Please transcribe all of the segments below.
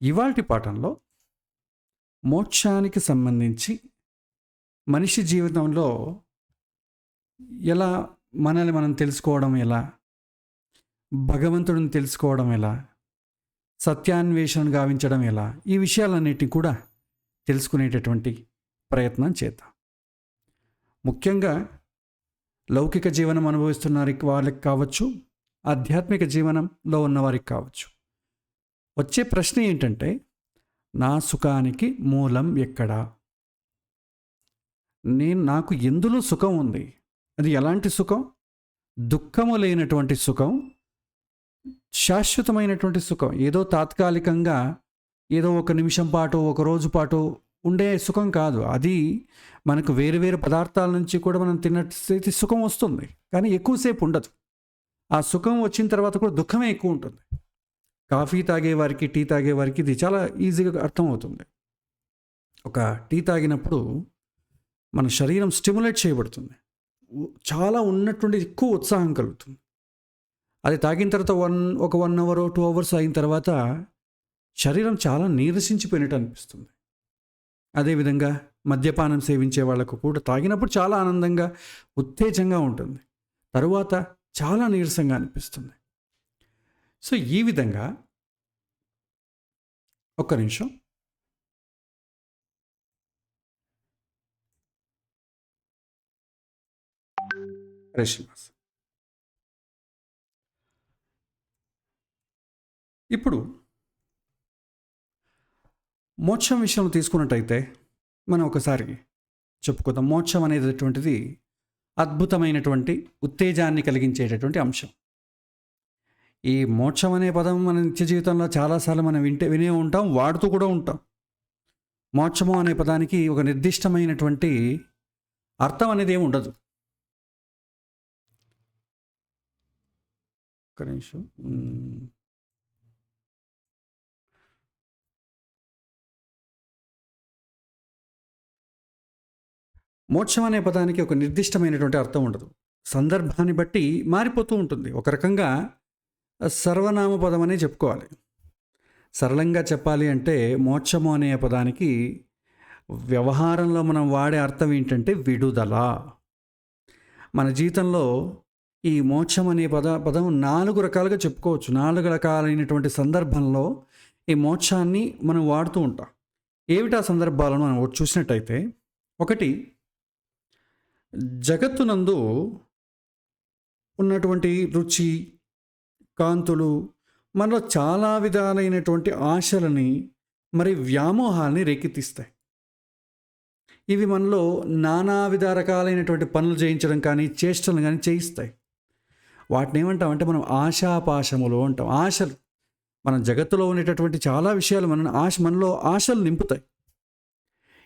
ఇవాల్టి పాఠంలో మోక్షానికి సంబంధించి మనిషి జీవితంలో ఎలా మనల్ని మనం తెలుసుకోవడం ఎలా, భగవంతుడిని తెలుసుకోవడం ఎలా, సత్యాన్వేషణ గావించడం ఎలా, ఈ విషయాలన్నిటిని కూడా తెలుసుకునేటటువంటి ప్రయత్నం చేద్దాం. ముఖ్యంగా లౌకిక జీవనం అనుభవిస్తున్న వాళ్ళకి కావచ్చు, ఆధ్యాత్మిక జీవనంలో ఉన్నవారికి కావచ్చు. వచ్చే ప్రశ్న ఏంటంటే, నా సుఖానికి మూలం ఎక్కడా? నాకు ఎందులో సుఖం ఉంది? అది ఎలాంటి సుఖం? దుఃఖము లేనటువంటి సుఖం, శాశ్వతమైనటువంటి సుఖం. ఏదో తాత్కాలికంగా ఏదో ఒక నిమిషం పాటు, ఒక రోజు పాటు ఉండే సుఖం కాదు. అది మనకు వేరు వేరు పదార్థాల నుంచి కూడా మనం తిన్నట్టు సుఖం వస్తుంది, కానీ ఎక్కువసేపు ఉండదు. ఆ సుఖం వచ్చిన తర్వాత కూడా దుఃఖమే ఎక్కువ ఉంటుంది. కాఫీ తాగేవారికి, టీ తాగేవారికి ఇది చాలా ఈజీగా అర్థమవుతుంది. ఒక టీ తాగినప్పుడు మన శరీరం స్టిమ్యులేట్ చేయబడుతుంది, చాలా ఉన్నటువంటి ఎక్కువ ఉత్సాహం కలుగుతుంది. అది తాగిన తర్వాత ఒక 1 అవర్ 2 అవర్స్ అయిన తర్వాత శరీరం చాలా నీరసించిపోయినట్టు అనిపిస్తుంది. అదేవిధంగా మద్యపానం సేవించే వాళ్ళకు కూడా తాగినప్పుడు చాలా ఆనందంగా, ఉత్తేజంగా ఉంటుంది, తరువాత చాలా నీరసంగా అనిపిస్తుంది. సో ఈ విధంగా ఒక్క నిమిషం. ఇప్పుడు మోక్షం విషయంలో తీసుకున్నట్టయితే మనం ఒకసారి చెప్పుకుందాం. మోక్షం అనేటటువంటిది అద్భుతమైనటువంటి ఉత్తేజాన్ని కలిగించేటటువంటి అంశం. ఈ మోక్షం అనే పదం మన నిత్య జీవితంలో చాలాసార్లు మనం వినే ఉంటాం, వాడుతూ కూడా ఉంటాం. మోక్షము అనే పదానికి ఒక నిర్దిష్టమైనటువంటి అర్థం అనేది ఏమి ఉండదు. ఒక్క నిమిషం. మోక్షం అనే పదానికి ఒక నిర్దిష్టమైనటువంటి అర్థం ఉండదు, సందర్భాన్ని బట్టి మారిపోతూ ఉంటుంది. ఒక రకంగా సర్వనామ పదం అనే చెప్పుకోవాలి. సరళంగా చెప్పాలి అంటే మోక్షము అనే పదానికి వ్యవహారంలో మనం వాడే అర్థం ఏంటంటే విడుదల. మన జీవితంలో ఈ మోక్షం అనే పదం 4 రకాలుగా చెప్పుకోవచ్చు. 4 రకాలైనటువంటి సందర్భంలో ఈ మోక్షాన్ని మనం వాడుతూ ఉంటాం. ఏమిటా సందర్భాలను మనం చూసినట్టయితే, ఒకటి, జగత్తునందు ఉన్నటువంటి రుచి, కాంతులు మనలో చాలా విధాలైనటువంటి ఆశలని మరి వ్యామోహాల్ని రేకెత్తిస్తాయి. ఇవి మనలో నానా విధ రకాలైనటువంటి పనులు చేయించడం కానీ, చేష్టలను కానీ చేయిస్తాయి. వాటిని ఏమంటామంటే మనం ఆశాపాశములు అంటాం. ఆశలు, మన జగత్తులో ఉండేటటువంటి చాలా విషయాలు మనలో ఆశలు నింపుతాయి.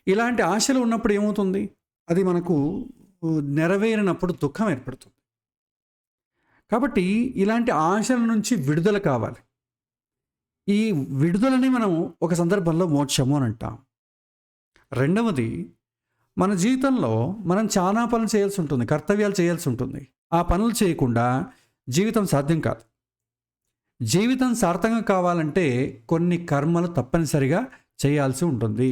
ఇలాంటి ఆశలు ఉన్నప్పుడు ఏమవుతుంది? అది మనకు నెరవేరినప్పుడు దుఃఖం ఏర్పడుతుంది. కాబట్టి ఇలాంటి ఆశల నుంచి విడుదల కావాలి. ఈ విడుదలని మనం ఒక సందర్భంలో మోక్షము అని అంటాం. రెండవది, మన జీవితంలో మనం చాలా పనులు చేయాల్సి ఉంటుంది, కర్తవ్యాలు చేయాల్సి ఉంటుంది. ఆ పనులు చేయకుండా జీవితం సాధ్యం కాదు. జీవితం సార్థకంగా కావాలంటే కొన్ని కర్మలు తప్పనిసరిగా చేయాల్సి ఉంటుంది.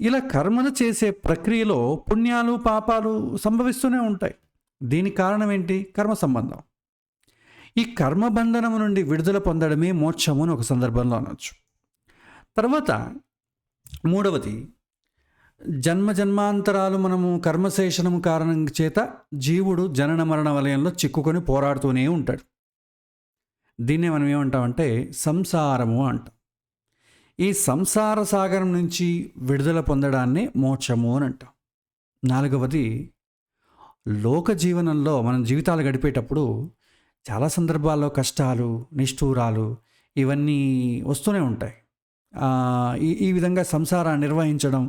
ఇలా కర్మలు చేసే ప్రక్రియలో పుణ్యాలు, పాపాలు సంభవిస్తూనే ఉంటాయి. దీనికి కారణం ఏంటి? కర్మ సంబంధం. ఈ కర్మబంధనం నుండి విడుదల పొందడమే మోక్షము అని ఒక సందర్భంలో అనొచ్చు. తర్వాత మూడవది, జన్మాంతరాలు మనము కర్మశేషణము కారణం చేత జీవుడు జనన మరణ వలయంలో చిక్కుకొని పోరాడుతూనే ఉంటాడు. దీన్నే మనం ఏమంటామంటే సంసారము అంటాం. ఈ సంసార సాగరం నుంచి విడుదల పొందడాన్ని మోక్షము అని అంటాం. నాలుగవది, లోక జీవనంలో మనం జీవితాలు గడిపేటప్పుడు చాలా సందర్భాల్లో కష్టాలు, నిష్ఠూరాలు ఇవన్నీ వస్తూనే ఉంటాయి. ఈ విధంగా సంసారాన్ని నిర్వహించడం,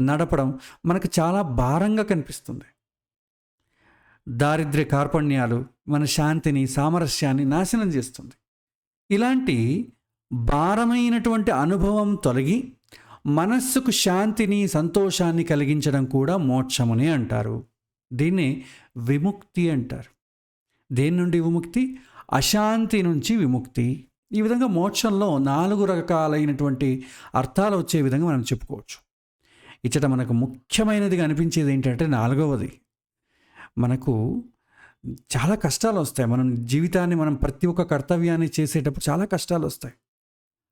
నడపడం మనకు చాలా భారంగా కనిపిస్తుంది. దారిద్ర్య కార్పణ్యాలు మన శాంతిని, సామరస్యాన్ని నాశనం చేస్తుంది. ఇలాంటి భారమైనటువంటి అనుభవం తొలగి మనస్సుకు శాంతిని, సంతోషాన్ని కలిగించడం కూడా మోక్షమని అంటారు. దీన్నే విముక్తి అంటారు. దేని నుండి విముక్తి? అశాంతి నుంచి విముక్తి. ఈ విధంగా మోక్షంలో 4 రకాలైనటువంటి అర్థాలు వచ్చే విధంగా మనం చెప్పుకోవచ్చు. ఇచ్చట మనకు ముఖ్యమైనదిగా అనిపించేది ఏంటంటే నాలుగవది, మనకు చాలా కష్టాలు వస్తాయి. మనం జీవితాన్ని మనం ప్రతి ఒక్క కర్తవ్యాన్ని చేసేటప్పుడు చాలా కష్టాలు వస్తాయి.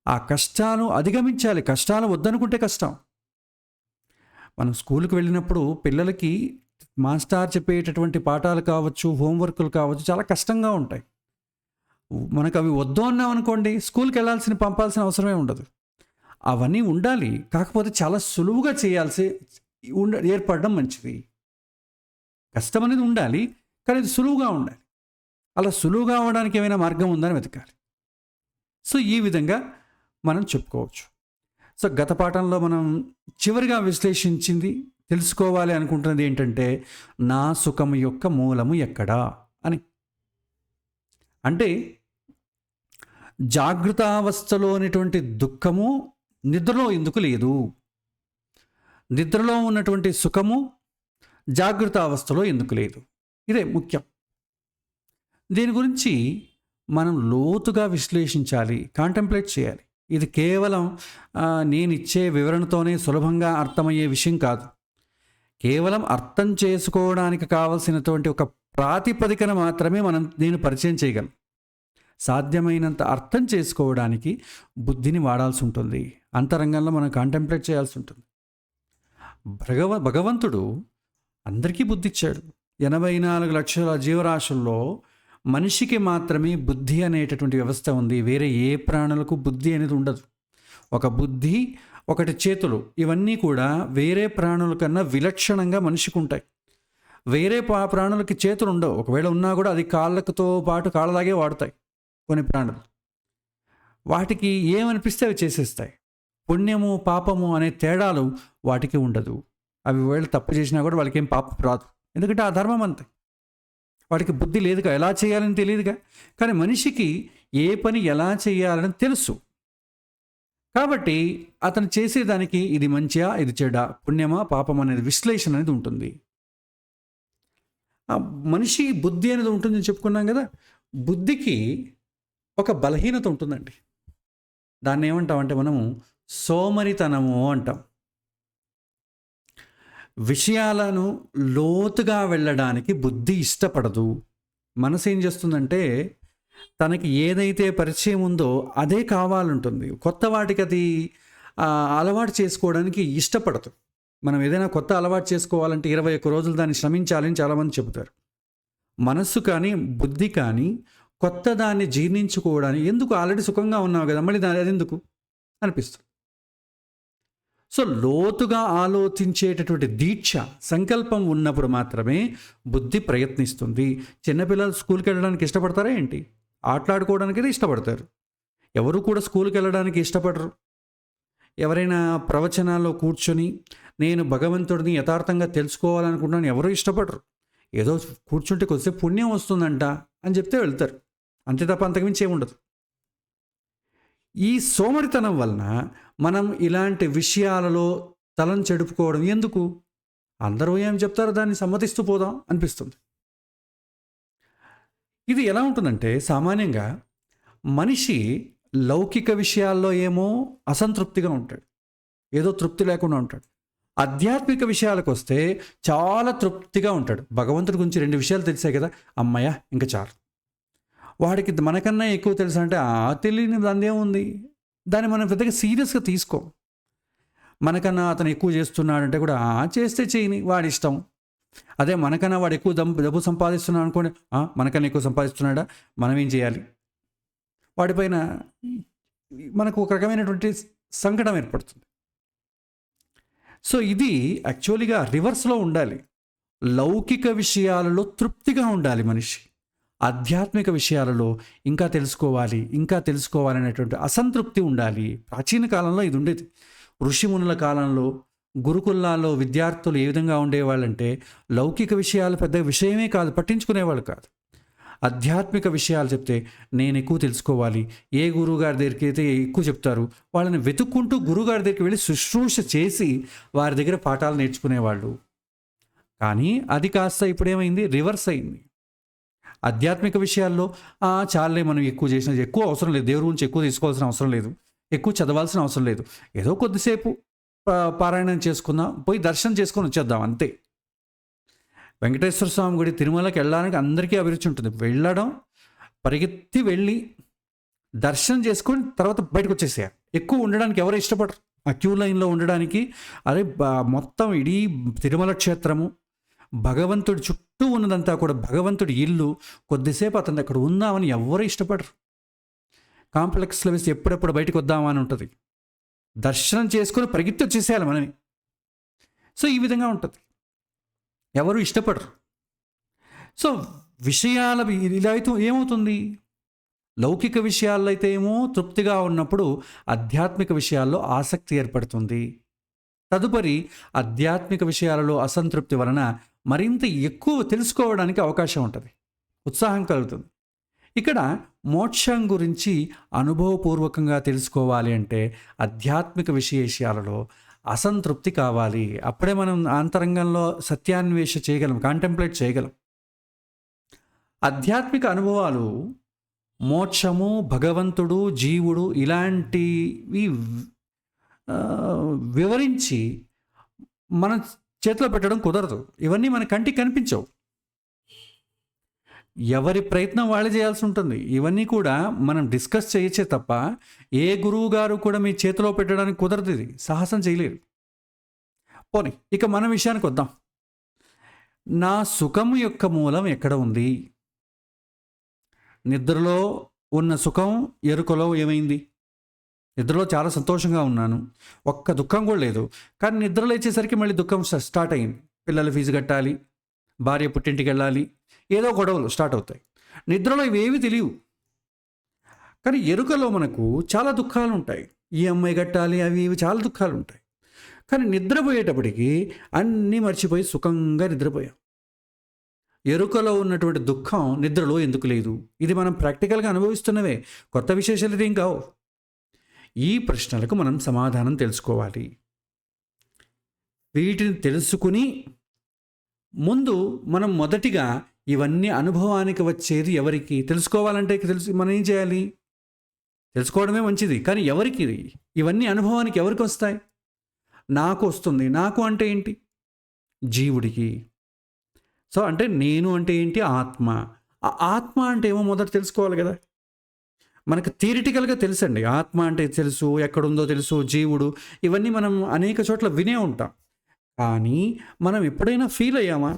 ఆ కష్టాలు అధిగమించాలి. కష్టాలు వద్దనుకుంటే కష్టం. మనం స్కూల్కి వెళ్ళినప్పుడు పిల్లలకి మాస్టర్ చెప్పేటటువంటి పాఠాలు కావచ్చు, హోంవర్క్లు కావచ్చు, చాలా కష్టంగా ఉంటాయి. మనకు అవి వద్దు అన్నాం అనుకోండి, స్కూల్కి పంపాల్సిన అవసరమే ఉండదు. అవన్నీ ఉండాలి, కాకపోతే చాలా సులువుగా చేయాల్సి ఏర్పడడం మంచిది. కష్టం అనేది ఉండాలి, కానీ అది సులువుగా ఉండాలి. అలా సులువుగా అవడానికి ఏమైనా మార్గం ఉందని వెతకాలి. సో ఈ విధంగా మనం చెప్పుకోవచ్చు. సో గత పాఠంలో మనం చివరిగా విశ్లేషించింది, తెలుసుకోవాలి అనుకుంటున్నది ఏంటంటే, నా సుఖము యొక్క మూలము ఎక్కడా అని. అంటే జాగృతావస్థలోనేటువంటి దుఃఖము నిద్రలో ఎందుకు లేదు, నిద్రలో ఉన్నటువంటి సుఖము జాగృత అవస్థలో ఎందుకు లేదు, ఇదే ముఖ్యం. దీని గురించి మనం లోతుగా విశ్లేషించాలి, కాంటెంప్లేట్ చేయాలి. ఇది కేవలం నేను ఇచ్చే వివరణతోనే సులభంగా అర్థమయ్యే విషయం కాదు. కేవలం అర్థం చేసుకోవడానికి కావలసినటువంటి ఒక ప్రాతిపదికన మాత్రమే నేను పరిచయం చేయగలం. సాధ్యమైనంత అర్థం చేసుకోవడానికి బుద్ధిని వాడాల్సి ఉంటుంది. అంతరంగంలో మనం కాంటెంప్లేట్ చేయాల్సి ఉంటుంది. భగవంతుడు అందరికీ బుద్ధి ఇచ్చాడు. 84 లక్షల జీవరాశుల్లో మనిషికి మాత్రమే బుద్ధి అనేటటువంటి వ్యవస్థ ఉంది. వేరే ఏ ప్రాణులకు బుద్ధి అనేది ఉండదు. ఒక బుద్ధి, ఒకటి చేతులు, ఇవన్నీ కూడా వేరే ప్రాణుల కన్నా విలక్షణంగా మనిషికి ఉంటాయి. వేరే ప్రాణులకి చేతులు ఉండవు. ఒకవేళ ఉన్నా కూడా అది కాళ్ళతో పాటు కాళ్ళలాగే వాడతాయి కొన్ని ప్రాణులు. వాటికి ఏమనిపిస్తే అవి చేసేస్తాయి. పుణ్యము పాపము అనే తేడాలు వాటికి ఉండదు. అవి వేళ తప్పు చేసినా కూడా వాళ్ళకి ఏం పాపం రాదు, ఎందుకంటే ఆ ధర్మం అంతే. వాడికి బుద్ధి లేదుగా, ఎలా చేయాలని తెలియదుగా. కానీ మనిషికి ఏ పని ఎలా చేయాలని తెలుసు. కాబట్టి అతను చేసేదానికి ఇది మంచియా, ఇది చెడా, పుణ్యమా పాపం అనేది విశ్లేషణ అనేది ఉంటుంది. ఆ మనిషి బుద్ధి అనేది ఉంటుందని చెప్పుకున్నాం కదా. బుద్ధికి ఒక బలహీనత ఉంటుందండి. దాన్ని ఏమంటామంటే మనము సోమరితనము అంటాం. విషయాలను లోతుగా వెళ్ళడానికి బుద్ధి ఇష్టపడదు. మనసు ఏం చేస్తుందంటే, తనకి ఏదైతే పరిచయం ఉందో అదే కావాలంటుంది. కొత్త వాటికి అది అలవాటు చేసుకోవడానికి ఇష్టపడదు. మనం ఏదైనా కొత్త అలవాటు చేసుకోవాలంటే 21 రోజులు దాన్ని శ్రమించాలని చాలామంది చెబుతారు. మనస్సు కానీ బుద్ధి కానీ కొత్త దాన్ని జీర్ణించుకోవడానికి, ఎందుకు ఆల్రెడీ సుఖంగా ఉన్నావు కదా మళ్ళీ అది ఎందుకు అనిపిస్తుంది. సో లోతుగా ఆలోచించేటటువంటి దీక్ష, సంకల్పం ఉన్నప్పుడు మాత్రమే బుద్ధి ప్రయత్నిస్తుంది. చిన్నపిల్లలు స్కూల్కి వెళ్ళడానికి ఇష్టపడతారా ఏంటి? ఆటలాడుకోవడానికి ఇష్టపడతారు. ఎవరు కూడా స్కూల్కి వెళ్ళడానికి ఇష్టపడరు. ఎవరైనా ప్రవచనాల్లో కూర్చొని నేను భగవంతుడిని యథార్థంగా తెలుసుకోవాలనుకుంటున్నాను ఎవరూ ఇష్టపడరు. ఏదో కూర్చుంటే కొద్దిసేపు పుణ్యం వస్తుందంట అని చెప్తే వెళ్తారు, అంతే తప్ప అంతకుమించి ఏముండదు. ఈ సోమరితనం వలన మనం ఇలాంటి విషయాలలో తలం చెడుపుకోవడం ఎందుకు? అందరూ ఏం చెప్తారో దాన్ని సమ్మతిస్తూ పోదాం అనిపిస్తుంది. ఇది ఎలా ఉంటుందంటే, సామాన్యంగా మనిషి లౌకిక విషయాల్లో ఏమో అసంతృప్తిగా ఉంటాడు, ఏదో తృప్తి లేకుండా ఉంటాడు. ఆధ్యాత్మిక విషయాలకు వస్తే చాలా తృప్తిగా ఉంటాడు. భగవంతుడి గురించి 2 విషయాలు తెలిసాయి కదా, అమ్మయ్య ఇంకా చాలు. వాడికి మనకన్నా ఎక్కువ తెలుసు అంటే తెలియని దాని ఏముంది, దాన్ని మనం పెద్దగా సీరియస్గా తీసుకో. మనకన్నా అతను ఎక్కువ చేస్తున్నాడంటే కూడా చేస్తే చేయని, వాడి ఇష్టం. అదే మనకన్నా వాడు ఎక్కువ డబ్బు సంపాదిస్తున్నాడు అనుకోండి, మనకన్నా ఎక్కువ సంపాదిస్తున్నాడా, మనం ఏం చేయాలి? వాడిపైన మనకు ఒక రకమైనటువంటి సంకటం ఏర్పడుతుంది. సో ఇది యాక్చువల్గా రివర్స్లో ఉండాలి. లౌకిక విషయాలలో తృప్తిగా ఉండాలి మనిషి. ఆధ్యాత్మిక విషయాలలో ఇంకా తెలుసుకోవాలనేటువంటి అసంతృప్తి ఉండాలి. ప్రాచీన కాలంలో ఇది ఉండేది. ఋషిమునుల కాలంలో గురుకులాల్లో విద్యార్థులు ఏ విధంగా ఉండేవాళ్ళంటే, లౌకిక విషయాలు పెద్ద విషయమే కాదు, పట్టించుకునేవాళ్ళు కాదు. ఆధ్యాత్మిక విషయాలు చెప్తే నేను ఎక్కువ తెలుసుకోవాలి. ఏ గురువుగారి దగ్గరికి అయితే ఎక్కువ చెప్తారు వాళ్ళని వెతుక్కుంటూ గురువుగారి దగ్గరికి వెళ్ళి శుశ్రూష చేసి వారి దగ్గర పాఠాలు నేర్చుకునేవాళ్ళు. కానీ అది కాస్త ఇప్పుడేమైంది, రివర్స్ అయింది. ఆధ్యాత్మిక విషయాల్లో చాలే మనం ఎక్కువ చేసిన ఎక్కువ అవసరం లేదు, దేవుడి గురించి ఎక్కువ తీసుకోవాల్సిన అవసరం లేదు, ఎక్కువ చదవాల్సిన అవసరం లేదు, ఏదో కొద్దిసేపు పారాయణం చేసుకుందాం, పోయి దర్శనం చేసుకొని వచ్చేద్దాం అంతే. వెంకటేశ్వర స్వామి గుడి తిరుమలకి వెళ్ళడానికి అందరికీ అభిరుచి ఉంటుంది. వెళ్ళడం, పరిగెత్తి వెళ్ళి దర్శనం చేసుకొని తర్వాత బయటకు వచ్చేసేయాలి. ఎక్కువ ఉండడానికి ఎవరు ఇష్టపడరు ఆ క్యూ లైన్లో ఉండడానికి. అరే మొత్తం ఇడీ తిరుమల క్షేత్రము, భగవంతుడి చుట్టూ ఉన్నదంతా కూడా భగవంతుడి ఇల్లు, కొద్దిసేపు అతను అక్కడ ఉందామని ఎవరు ఇష్టపడరు. కాంప్లెక్స్లో వేసి ఎప్పుడెప్పుడు బయటకు వద్దామా అని ఉంటుంది. దర్శనం చేసుకొని పరిగెత్తి వచ్చేసేయాలి మనని. సో ఈ విధంగా ఉంటుంది, ఎవరు ఇష్టపడరు. సో విషయాల ఇలా అయితే ఏమవుతుంది, లౌకిక విషయాల్లో అయితే ఏమో తృప్తిగా ఉన్నప్పుడు ఆధ్యాత్మిక విషయాల్లో ఆసక్తి ఏర్పడుతుంది. తదుపరి ఆధ్యాత్మిక విషయాలలో అసంతృప్తి వలన మరింత ఎక్కువ తెలుసుకోవడానికి అవకాశం ఉంటుంది, ఉత్సాహం కలుగుతుంది. ఇక్కడ మోక్షం గురించి అనుభవపూర్వకంగా తెలుసుకోవాలి అంటే ఆధ్యాత్మిక విషయాలలో అసంతృప్తి కావాలి. అప్పుడే మనం అంతరంగంలో సత్యాన్వేష చేయగలం, కాంటెంప్లేట్ చేయగలం. ఆధ్యాత్మిక అనుభవాలు మోక్షము, భగవంతుడు, జీవుడు ఇలాంటివి వివరించి మన చేతిలో పెట్టడం కుదరదు. ఇవన్నీ మన కంటికి కనిపించవు, ఎవరి ప్రయత్నం వాళ్ళే చేయాల్సి ఉంటుంది. ఇవన్నీ కూడా మనం డిస్కస్ చేయొచ్చే తప్ప ఏ గురువు గారు కూడా మీ చేతిలో పెట్టడానికి కుదరదు, ఇది సాహసం చేయలేరు. పోనీ ఇక మన విషయానికి వద్దాం. నా సుఖం యొక్క మూలం ఎక్కడ ఉంది? నిద్రలో ఉన్న సుఖం ఎరుకలో ఏమైంది? నిద్రలో చాలా సంతోషంగా ఉన్నాను, ఒక్క దుఃఖం కూడా లేదు. కానీ నిద్ర లేచేసరికి మళ్ళీ దుఃఖం స్టార్ట్ అయింది. పిల్లల ఫీజు కట్టాలి, భార్య పుట్టింటికి వెళ్ళాలి, ఏదో గొడవలు స్టార్ట్ అవుతాయి. నిద్రలో ఇవేవి తెలియవు, కానీ ఎరుకలో మనకు చాలా దుఃఖాలు ఉంటాయి. ఈఎంఐ కట్టాలి, అవి ఇవి చాలా దుఃఖాలు ఉంటాయి. కానీ నిద్రపోయేటప్పటికి అన్నీ మర్చిపోయి సుఖంగా నిద్రపోయాం. ఎరుకలో ఉన్నటువంటి దుఃఖం నిద్రలో ఎందుకు లేదు? ఇది మనం ప్రాక్టికల్గా అనుభవిస్తున్నవే, కొత్త విశేషాలు ఇదేం కావు. ఈ ప్రశ్నలకు మనం సమాధానం తెలుసుకోవాలి. వీటిని తెలుసుకుని ముందు మనం మొదటిగా ఇవన్నీ అనుభవానికి వచ్చేది ఎవరికి తెలుసుకోవాలంటే మనం ఏం చేయాలి? తెలుసుకోవడమే మంచిది, కానీ ఎవరికి ఇవన్నీ అనుభవానికి ఎవరికి వస్తాయి? నాకు వస్తుంది. నాకు అంటే ఏంటి? జీవుడికి. సో అంటే నేను అంటే ఏంటి? ఆత్మ. ఆ ఆత్మ అంటే ఏమో మొదట తెలుసుకోవాలి కదా. మనకు థియరిటికల్గా తెలుసండి, ఆత్మ అంటే తెలుసు, ఎక్కడుందో తెలుసు, జీవుడు, ఇవన్నీ మనం అనేక చోట్ల వినే ఉంటాం. కానీ మనం ఎప్పుడైనా ఫీల్ అయ్యామా?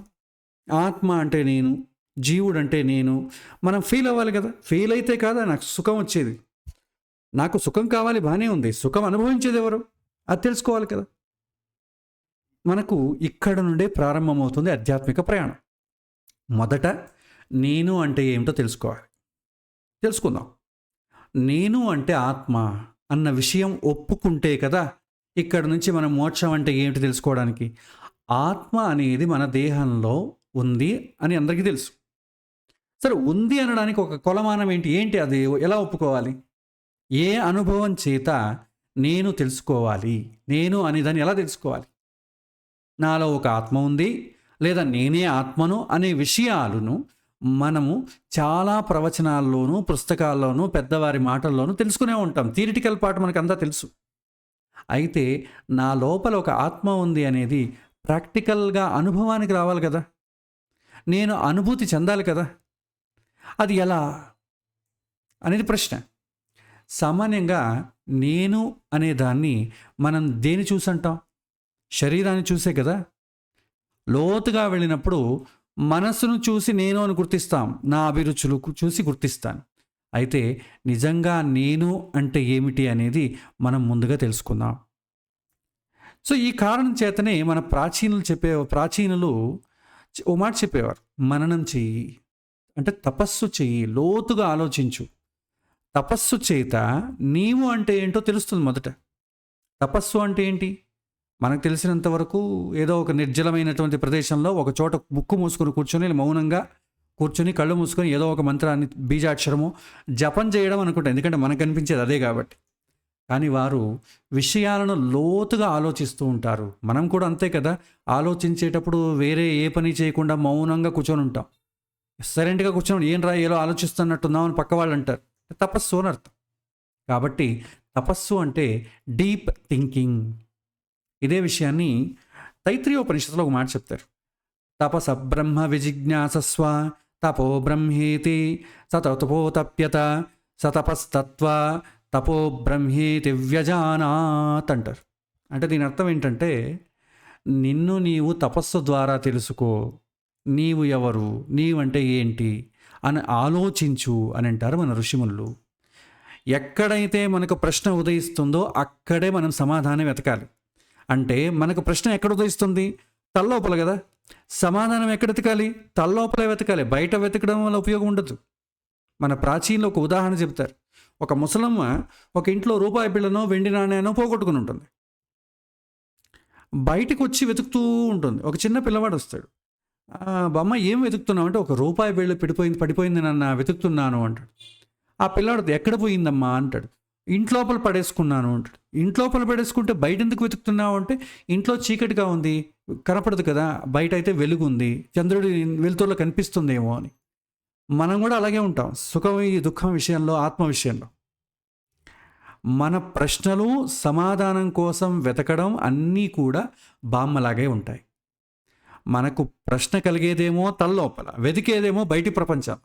ఆత్మ అంటే నేను, జీవుడు అంటే నేను. మనం ఫీల్ అవ్వాలి కదా. ఫీల్ అయితే కాదా నాకు సుఖం వచ్చేది. నాకు సుఖం కావాలి, బాగానే ఉంది, సుఖం అనుభవించేది ఎవరు? అది తెలుసుకోవాలి కదా. మనకు ఇక్కడ నుండే ప్రారంభమవుతుంది ఆధ్యాత్మిక ప్రయాణం. మొదట నేను అంటే ఏమిటో తెలుసుకుందాం. నేను అంటే ఆత్మ అన్న విషయం ఒప్పుకుంటే కదా ఇక్కడ నుంచి మనం మోక్షం అంటే ఏమిటి తెలుసుకోవడానికి. ఆత్మ అనేది మన దేహంలో ఉంది అని అందరికీ తెలుసు. సరే, ఉంది అనడానికి ఒక కొలమానం ఏంటి అది ఎలా ఒప్పుకోవాలి? ఏ అనుభవం చేత నేను తెలుసుకోవాలి? నేను అనే దాన్ని ఎలా తెలుసుకోవాలి? నాలో ఒక ఆత్మ ఉంది లేదా నేనే ఆత్మను అనే విషయాలను మనము చాలా ప్రవచనాల్లోనూ, పుస్తకాల్లోనూ, పెద్దవారి మాటల్లోనూ తెలుసుకునే ఉంటాం. థియరిటికల్ పార్ట్ మనకు అంతా తెలుసు. అయితే నా లోపల ఒక ఆత్మ ఉంది అనేది ప్రాక్టికల్గా అనుభవానికి రావాలి కదా. నేను అనుభూతి చెందాలి కదా. అది ఎలా అనేది ప్రశ్న. సామాన్యంగా నేను అనే దాన్ని మనం దేని చూసంటాం? శరీరాన్ని చూసే కదా. లోతుగా వెళ్ళినప్పుడు మనసును చూసి నేను అని గుర్తిస్తాం, నా అభిరుచులు చూసి గుర్తిస్తాను. అయితే నిజంగా నేను అంటే ఏమిటి అనేది మనం ముందుగా తెలుసుకుందాం. సో ఈ కారణం చేతనే మన ప్రాచీనులు ఓ మాట చెప్పేవారు, మననం చెయ్యి అంటే తపస్సు చెయ్యి, లోతుగా ఆలోచించు. తపస్సు చేత నీవు అంటే ఏంటో తెలుస్తుంది మొదట. తపస్సు అంటే ఏంటి? మనకు తెలిసినంత వరకు ఏదో ఒక నిర్జలమైనటువంటి ప్రదేశంలో ఒక చోట ముక్కు మూసుకొని కూర్చొని, మౌనంగా కూర్చొని కళ్ళు మూసుకొని ఏదో ఒక మంత్రాన్ని, బీజాక్షరము జపం చేయడం అనుకుంటాం, ఎందుకంటే మనకు కనిపించేది అదే కాబట్టి. కానీ వారు విషయాలను లోతుగా ఆలోచిస్తూ ఉంటారు. మనం కూడా అంతే కదా. ఆలోచించేటప్పుడు వేరే ఏ పని చేయకుండా మౌనంగా కూర్చొని ఉంటాం. సైలెంట్గా కూర్చొని ఏం రా ఏదో ఆలోచిస్తున్నట్టున్నాం అని పక్క వాళ్ళు అంటారు. తపస్సు అని అర్థం. కాబట్టి తపస్సు అంటే డీప్ థింకింగ్. ఇదే విషయాన్ని తైత్రీయోపనిషత్తులో ఒక మాట చెప్తారు. తపస బ్రహ్మ విజిజ్ఞాసస్వ తపో బ్రహ్మేతి సతపోతప్యత సతపస్తత్వ తపో బ్రహ్మేతి వ్యజానాత్ అంటారు. అంటే దీని అర్థం ఏంటంటే, నిన్ను నీవు తపస్సు ద్వారా తెలుసుకో, నీవు ఎవరు, నీవంటే ఏంటి అని ఆలోచించు అని అంటారు మన ఋషిములు. ఎక్కడైతే మనకు ప్రశ్న ఉదయిస్తుందో అక్కడే మనం సమాధానం వెతకాలి. అంటే మనకు ప్రశ్న ఎక్కడ ఉదయిస్తుంది? తలలోపల కదా. సమాధానం ఎక్కడ వెతకాలి? తలలోపలే వెతకాలి. బయట వెతకడం వల్ల ఉపయోగం ఉండదు. మన ప్రాచీనలో ఒక ఉదాహరణ చెప్తారు. ఒక ముసలమ్మ ఒక ఇంట్లో రూపాయి బిళ్ళనో వెండి నాణ్యానో పోగొట్టుకుని ఉంటుంది. బయటకు వచ్చి వెతుకుతూ ఉంటుంది. ఒక చిన్న పిల్లవాడు వస్తాడు. బామ్మ ఏం వెతుకుతున్నావు అంటే, ఒక రూపాయి బిళ్ళ పడిపోయింది నాన్న, వెతుకుతున్నాను అంటాడు. ఆ పిల్లాడు ఎక్కడ పోయిందమ్మా అంటాడు. ఇంట్లోపల పడేసుకున్నాను అంటాడు. ఇంట్లోపల పడేసుకుంటే బయట ఎందుకు వెతుకుతున్నావు అంటే, ఇంట్లో చీకటిగా ఉంది, కనపడదు కదా, బయట అయితే వెలుగు ఉంది, చంద్రుడి వెలుతురులో కనిపిస్తుందేమో అని. మనం కూడా అలాగే ఉంటాం సుఖం దుఃఖం విషయంలో, ఆత్మ విషయంలో. మన ప్రశ్నలు సమాధానం కోసం వెతకడం అన్నీ కూడా బామ్మలాగే ఉంటాయి. మనకు ప్రశ్న కలిగేదేమో తలలోపల, వెతికేదేమో బయటి ప్రపంచం.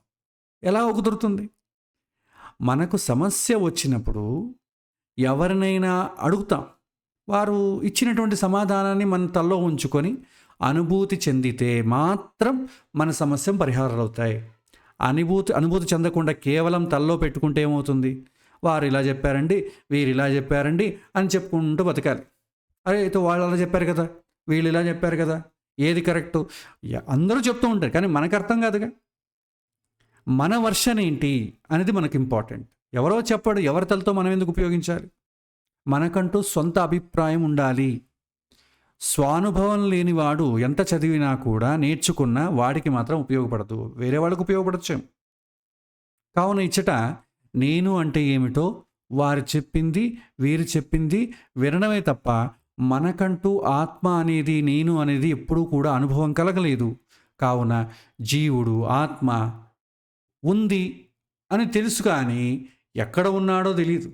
ఎలా కుదురుతుంది? మనకు సమస్య వచ్చినప్పుడు ఎవరినైనా అడుగుతాం. వారు ఇచ్చినటువంటి సమాధానాన్ని మన తలలో ఉంచుకొని అనుభూతి చెందితే మాత్రం మన సమస్య పరిహారాలు అవుతాయి. అనుభూతి చెందకుండా కేవలం తలలో పెట్టుకుంటే ఏమవుతుంది? వారు ఇలా చెప్పారండి, వీరు ఇలా చెప్పారండి అని చెప్పుకుంటూ బతకాలి. అరే అయితే వాళ్ళు అలా చెప్పారు కదా, వీళ్ళు ఇలా చెప్పారు కదా, ఏది కరెక్టు? అందరూ చెప్తూ ఉంటారు, కానీ మనకు అర్థం కాదుగా. మన వర్షన్ ఏంటి అనేది మనకు ఇంపార్టెంట్. ఎవరో చెప్పాడు, ఎవరి తలతో మనం ఎందుకు ఉపయోగించాలి? మనకంటూ సొంత అభిప్రాయం ఉండాలి. స్వానుభవం లేనివాడు ఎంత చదివినా కూడా, నేర్చుకున్నా వాడికి మాత్రం ఉపయోగపడదు, వేరే వాళ్ళకు ఉపయోగపడచ్చు. కావున ఇచ్చట నేను అంటే ఏమిటో వారు చెప్పింది, వీరు చెప్పింది వినడమే తప్ప మనకంటూ ఆత్మ అనేది, నేను అనేది ఎప్పుడూ కూడా అనుభవం కలగలేదు. కావున జీవుడు ఆత్మ ఉంది అని తెలుసు, కానీ ఎక్కడ ఉన్నాడో తెలియదు.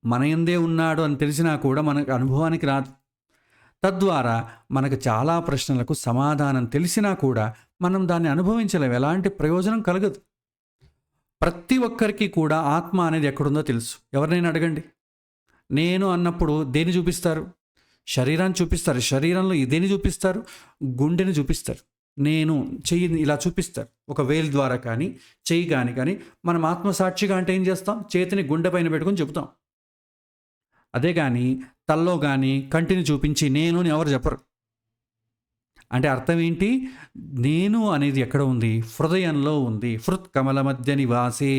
మన యందే ఉన్నాడు అని తెలిసినా కూడా మనకు అనుభవానికి రాదు. తద్వారా మనకు చాలా ప్రశ్నలకు సమాధానం తెలిసినా కూడా మనం దాన్ని అనుభవించలేము, ఎలాంటి ప్రయోజనం కలగదు. ప్రతి ఒక్కరికి కూడా ఆత్మ అనేది ఎక్కడుందో తెలుసు. ఎవరినైనా అడగండి. నేను అన్నప్పుడు దేని చూపిస్తారు? శరీరాన్ని చూపిస్తారు. శరీరంలో దేని చూపిస్తారు? గుండెని చూపిస్తారు. నేను చెయ్యి ఇలా చూపిస్తారు, ఒక వేలు ద్వారా కానీ చెయ్యి కానీ. మనం ఆత్మసాక్షిగా అంటే ఏం చేస్తాం? చేతిని గుండె పైన పెట్టుకొని చెబుతాం. అదే కానీ తల్లో కానీ కంటిని చూపించి నేను అని ఎవరు చెప్పరు. అంటే అర్థం ఏంటి? నేను అనేది ఎక్కడ ఉంది? హృదయంలో ఉంది. హృత్ కమల మధ్య నివాసి,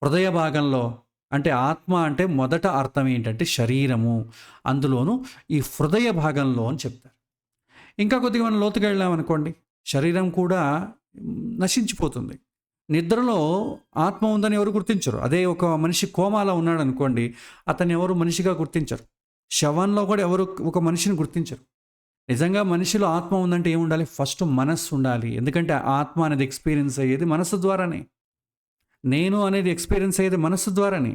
హృదయ భాగంలో. అంటే ఆత్మ అంటే మొదట అర్థం ఏంటంటే శరీరము, అందులోనూ ఈ హృదయ భాగంలో అని చెప్తారు. ఇంకా కొద్దిగా మనం లోతుగా వెళ్ళామనుకోండి, శరీరం కూడా నశించిపోతుంది. నిద్రలో ఆత్మ ఉందని ఎవరు గుర్తించరు. అదే ఒక మనిషి కోమాలో ఉన్నాడు అనుకోండి, అతన్ని ఎవరు మనిషిగా గుర్తించరు. శవంలో కూడా ఎవరు ఒక మనిషిని గుర్తించరు. నిజంగా మనిషిలో ఆత్మ ఉందంటే ఏముండాలి? ఫస్ట్ మనస్సు ఉండాలి. ఎందుకంటే ఆత్మ అనేది ఎక్స్పీరియన్స్ అయ్యేది మనస్సు ద్వారానే. నేను అనేది ఎక్స్పీరియన్స్ అయ్యేది మనస్సు ద్వారానే.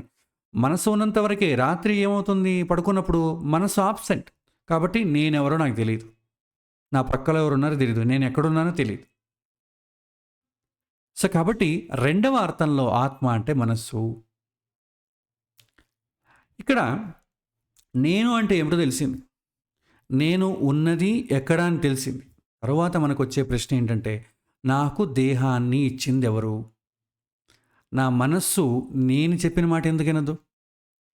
మనసు ఉన్నంత వరకే. రాత్రి ఏమవుతుంది? పడుకున్నప్పుడు మనసు ఆబ్సెంట్. కాబట్టి నేనెవరో నాకు తెలియదు, నా పక్కలో ఎవరున్నారో తెలియదు, నేను ఎక్కడున్నానో తెలియదు. సో కాబట్టి రెండవ అర్థంలో ఆత్మ అంటే మనస్సు. ఇక్కడ నేను అంటే ఏమిటో తెలిసింది, నేను ఉన్నది ఎక్కడ అని తెలిసింది. తర్వాత మనకు వచ్చే ప్రశ్న ఏంటంటే, నాకు దేహాన్ని ఇచ్చింది ఎవరు? నా మనస్సు నేను చెప్పిన మాట ఎందుకు వినదు?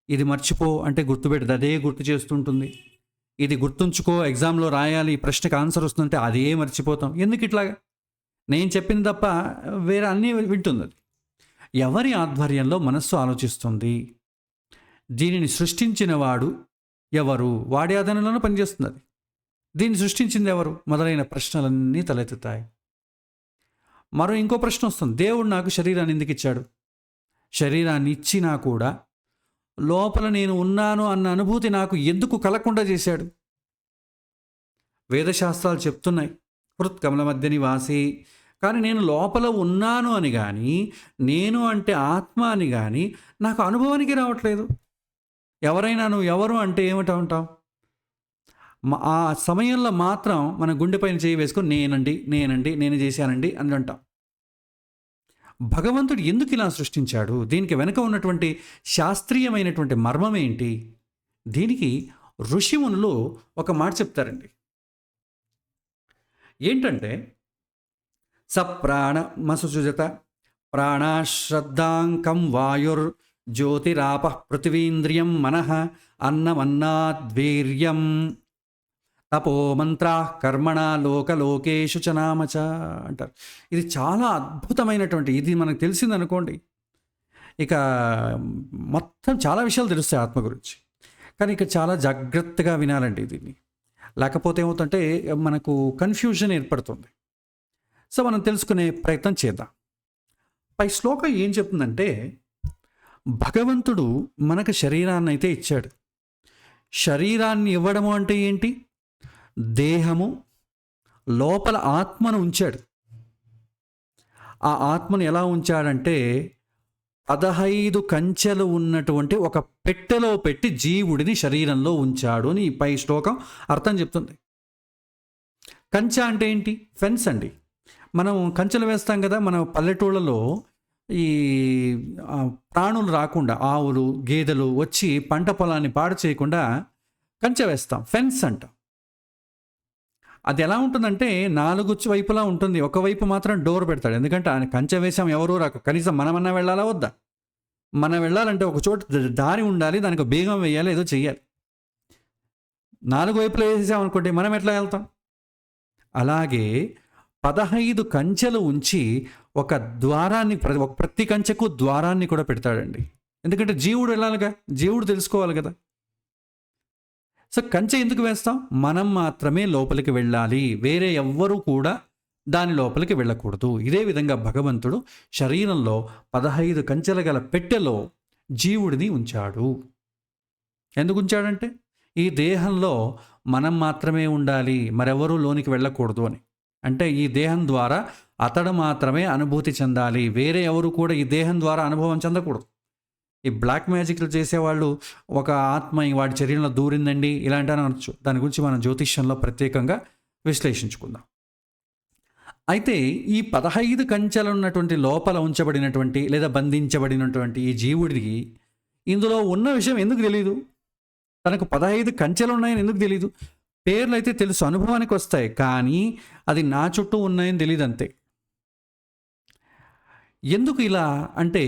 ఇది మర్చిపో అంటే గుర్తుపెట్టదు, అదే గుర్తు చేస్తుంటుంది. ఇది గుర్తుంచుకో, ఎగ్జామ్లో రాయాలి, ఈ ప్రశ్నకు ఆన్సర్ వస్తుందంటే అదే మర్చిపోతాం. ఎందుకు ఇట్లాగా? నేను చెప్పింది తప్ప వేరే అన్నీ వింటుంది అది. ఎవరి ఆధ్వర్యంలో మనస్సు ఆలోచిస్తుంది? దీనిని సృష్టించిన వాడు ఎవరు? వాడి ఆధీనంలోనే పనిచేస్తుంది అది. దీన్ని సృష్టించింది ఎవరు? మొదలైన ప్రశ్నలన్నీ తలెత్తుతాయి. మరో ఇంకో ప్రశ్న వస్తుంది, దేవుడు నాకు శరీరాన్ని ఎందుకు ఇచ్చాడు? శరీరాన్ని ఇచ్చినా కూడా లోపల నేను ఉన్నాను అన్న అనుభూతి నాకు ఎందుకు కలగకుండా చేశాడు? వేదశాస్త్రాలు చెప్తున్నాయి, హృత్ కమల మధ్య నివాసి, కానీ నేను లోపల ఉన్నాను అని కానీ, నేను అంటే ఆత్మ అని కానీ నాకు అనుభవానికి రావట్లేదు. ఎవరైనా నువ్వు ఎవరు అంటే ఏమిటా ఉంటాం? ఆ సమయంలో మాత్రం మన గుండె పైన చేయి వేసుకొని నేనండి, నేను చేశానండి అని అంటాం. భగవంతుడు ఎందుకు ఇలా సృష్టించాడు? దీనికి వెనుక ఉన్నటువంటి శాస్త్రీయమైనటువంటి మర్మం ఏంటి? దీనికి ఋషిమునులు ఒక మాట చెప్తారండి. ఏంటంటే, సప్రాణమసుజత ప్రాణాశ్రద్ధాంకం వాయుర్ జ్యోతిరాప పృథివీంద్రియం మనః అన్నమన్నాద్వీర్యం తపో మంత్రా కర్మణ లోకలోకేషు చ నామచ అంటారు. ఇది చాలా అద్భుతమైనటువంటి, ఇది మనకు తెలిసిందనుకోండి, ఇక మొత్తం చాలా విషయాలు తెలుస్తాయి ఆత్మ గురించి. కానీ ఇక చాలా జాగ్రత్తగా వినాలండి దీన్ని, లేకపోతే ఏమవుతుందంటే మనకు కన్ఫ్యూజన్ ఏర్పడుతుంది. సో మనం తెలుసుకునే ప్రయత్నం చేద్దాం. పై శ్లోకం ఏం చెప్తుందంటే, భగవంతుడు మనకు శరీరాన్ని అయితే ఇచ్చాడు. శరీరాన్ని ఇవ్వడము అంటే ఏంటి? దేహము లోపల ఆత్మను ఉంచాడు. ఆ ఆత్మను ఎలా ఉంచాడంటే 15 కంచెలు ఉన్నటువంటి ఒక పెట్టెలో పెట్టి జీవుడిని శరీరంలో ఉంచాడు అని ఈ పై శ్లోకం అర్థం చెప్తుంది. కంచె అంటే ఏంటి? ఫెన్స్ అండి. మనం కంచెలు వేస్తాం కదా, మన పల్లెటూళ్ళలో ఈ ప్రాణులు రాకుండా, ఆవులు గేదెలు వచ్చి పంట పొలాన్ని పాడు చేయకుండా కంచె వేస్తాం, ఫెన్స్ అంటాం. అది ఎలా ఉంటుందంటే 4 వైపులా ఉంటుంది, ఒకవైపు మాత్రం డోర్ పెడతాడు. ఎందుకంటే ఆయన కంచె వేసాం, ఎవరూ రాకు, కనీసం మనమన్నా వెళ్ళాలా వద్దా? మనం వెళ్ళాలంటే ఒక చోట దారి ఉండాలి, దానికి బేగం వేయాలి, ఏదో చెయ్యాలి. 4 వైపులా వేసేసాం అనుకోండి, మనం ఎట్లా వెళ్తాం? అలాగే 15 కంచెలు ఉంచి ఒక ద్వారాన్ని, ప్రతి కంచెకు ద్వారాన్ని కూడా పెడతాడండి. ఎందుకంటే జీవుడు వెళ్ళాలిగా, జీవుడు తెలుసుకోవాలి కదా. సో కంచె ఎందుకు వేస్తాం? మనం మాత్రమే లోపలికి వెళ్ళాలి, వేరే ఎవ్వరూ కూడా దాని లోపలికి వెళ్ళకూడదు. ఇదే విధంగా భగవంతుడు శరీరంలో 15 కంచెల గల పెట్టెలో జీవుడిని ఉంచాడు. ఎందుకు ఉంచాడంటే, ఈ దేహంలో మనం మాత్రమే ఉండాలి, మరెవరూ లోనికి వెళ్ళకూడదు అని. అంటే ఈ దేహం ద్వారా అతడు మాత్రమే అనుభూతి చెందాలి, వేరే ఎవరు కూడా ఈ దేహం ద్వారా అనుభవం చెందకూడదు. ఈ బ్లాక్ మ్యాజిక్లు చేసేవాళ్ళు ఒక ఆత్మ వాడి శరీరంలో దూరిందండి ఇలాంటి అనొచ్చు. దాని గురించి మనం జ్యోతిష్యంలో ప్రత్యేకంగా విశ్లేషించుకుందాం. అయితే ఈ 15 కంచెలు ఉన్నటువంటి లోపల ఉంచబడినటువంటి లేదా బంధించబడినటువంటి ఈ జీవుడికి ఇందులో ఉన్న విషయం ఎందుకు తెలియదు? తనకు 15 కంచెలు ఉన్నాయని ఎందుకు తెలియదు? పేర్లు అయితే తెలుసు, అనుభవానికి వస్తాయి, కానీ అది నా చుట్టూ ఉన్నాయని తెలియదు అంతే. ఎందుకు ఇలా అంటే,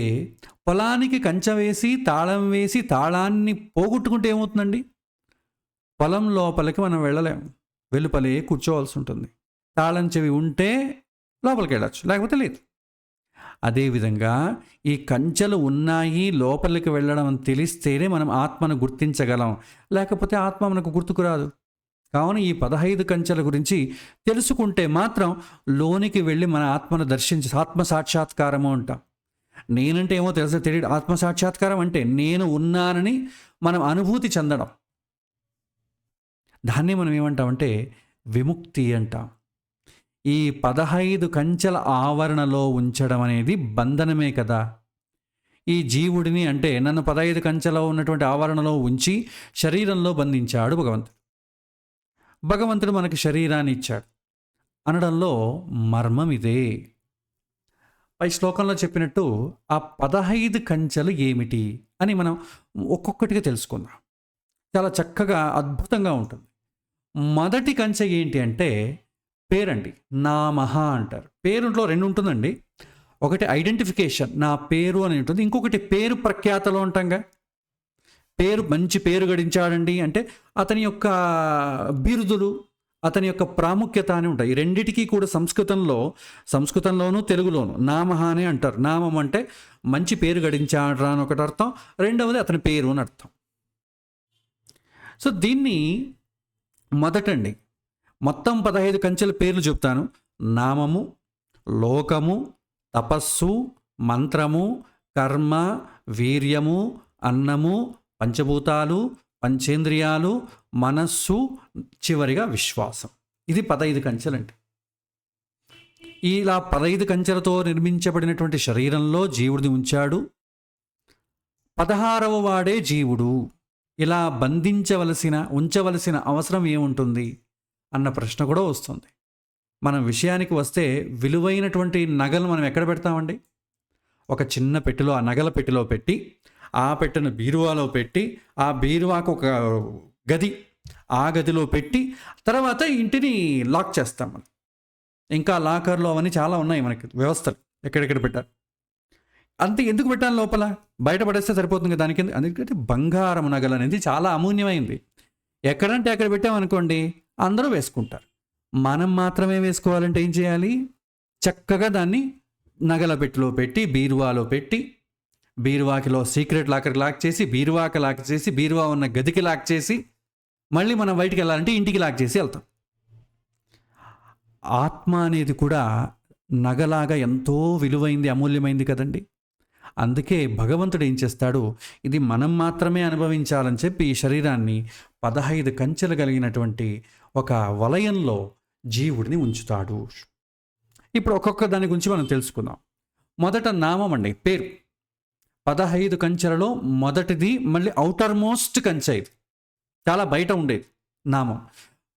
పొలానికి కంచె వేసి తాళం వేసి తాళాన్ని పోగొట్టుకుంటే ఏమవుతుందండి? పొలం లోపలికి మనం వెళ్ళలేము, వెలుపలే కూర్చోవాల్సి ఉంటుంది. తాళం చెవి ఉంటే లోపలికి వెళ్ళచ్చు, లేకపోతే లేదు. అదేవిధంగా ఈ కంచెలు ఉన్నాయి, లోపలికి వెళ్ళడం అని తెలిస్తేనే మనం ఆత్మను గుర్తించగలం, లేకపోతే ఆత్మ మనకు గుర్తుకురాదు. కావున ఈ 15 కంచెల గురించి తెలుసుకుంటే మాత్రం లోనికి వెళ్ళి మన ఆత్మను దర్శించి ఆత్మ సాక్షాత్కారము అంటాం. నేనంటే ఏమో తెలుసా తెలియదు. ఆత్మ సాక్షాత్కారం అంటే నేను ఉన్నానని మనం అనుభూతి చెందడం. దాన్ని మనం ఏమంటామంటే విముక్తి అంటాం. ఈ 15 కంచెల ఆవరణలో ఉంచడం అనేది బంధనమే కదా. ఈ జీవుడిని అంటే నన్ను 15 కంచెలో ఉన్నటువంటి ఆవరణలో ఉంచి శరీరంలో బంధించాడు భగవంతుడు. భగవంతుడు మనకి శరీరాన్ని ఇచ్చాడు అనడంలో మర్మం ఇదే. పై శ్లోకంలో చెప్పినట్టు ఆ 15 కంచెలు ఏమిటి అని మనం ఒక్కొక్కటిగా తెలుసుకుందాం. చాలా చక్కగా అద్భుతంగా ఉంటుంది. మొదటి కంచె ఏంటి అంటే పేరండి, నామః అంటారు. పేరులో 2 ఉంటుందండి. ఒకటి ఐడెంటిఫికేషన్, నా పేరు అని ఉంటుంది. ఇంకొకటి పేరు ప్రఖ్యాతలో ఉంటాంగా, పేరు మంచి పేరు గడించాడండి అంటే అతని యొక్క బిరుదులు, అతని యొక్క ప్రాముఖ్యత అని ఉంటాయి. ఈ రెండిటికీ కూడా సంస్కృతంలోనూ తెలుగులోను నామః అని అంటారు. నామం అంటే మంచి పేరు గడించాడ్రా అని ఒకటి అర్థం, రెండవది అతని పేరు అని అర్థం. సో దీన్ని మొదటండి మొత్తం 15 కంచెల పేర్లు చెప్తాను. నామము, లోకము, తపస్సు, మంత్రము, కర్మ, వీర్యము, అన్నము, పంచభూతాలు, పంచేంద్రియాలు, మనస్సు, చివరిగా విశ్వాసం. ఇది 15 కంచెలండి. ఇలా 15 కంచెలతో నిర్మించబడినటువంటి శరీరంలో జీవుడిని ఉంచాడు. 16వ వాడే జీవుడు. ఇలా ఉంచవలసిన అవసరం ఏముంటుంది అన్న ప్రశ్న కూడా వస్తుంది. మనం విషయానికి వస్తే విలువైనటువంటి నగలు మనం ఎక్కడ పెడతామండి? ఒక చిన్న పెట్టెలో, ఆ నగల పెట్టెలో పెట్టి, ఆ పెట్టెను బీరువాలో పెట్టి, ఆ బీరువాకు ఒక గది, ఆ గదిలో పెట్టి తర్వాత ఇంటిని లాక్ చేస్తాం మనం. ఇంకా లాకర్లు అవన్నీ చాలా ఉన్నాయి మనకి వ్యవస్థలు, ఎక్కడెక్కడ పెట్టారు. అంతే ఎందుకు పెట్టాలి లోపల? బయట పడేస్తే సరిపోతుంది కదా దానికి. అందుకంటే బంగారం నగలు అనేది చాలా అమూల్యమైంది. ఎక్కడంటే అక్కడ పెట్టామనుకోండి అందరూ వేసుకుంటారు. మనం మాత్రమే వేసుకోవాలంటే ఏం చేయాలి? చక్కగా దాన్ని నగల పెట్టెలో పెట్టి, బీరువాలో పెట్టి, బీరువాకిలో సీక్రెట్ లాకర్ లాక్ చేసి, బీరువాకి లాక్ చేసి, బీరువా ఉన్న గదికి లాక్ చేసి, మళ్ళీ మనం బయటికి వెళ్ళాలంటే ఇంటికి లాక్ చేసి వెళ్తాం. ఆత్మ అనేది కూడా నగలాగా ఎంతో విలువైంది, అమూల్యమైంది కదండి. అందుకే భగవంతుడు ఏం చేస్తాడు, ఇది మనం మాత్రమే అనుభవించాలని చెప్పి ఈ శరీరాన్ని 15 కంచెలు కలిగినటువంటి ఒక వలయంలో జీవుడిని ఉంచుతాడు. ఇప్పుడు ఒక్కొక్క దాని గురించి మనం తెలుసుకుందాం. మొదట నామం అండి, పేరు. 15 కంచెలలో మొదటిది, మళ్ళీ ఔటర్ మోస్ట్ కంచె, ఇది చాలా బయట ఉండేది నామం.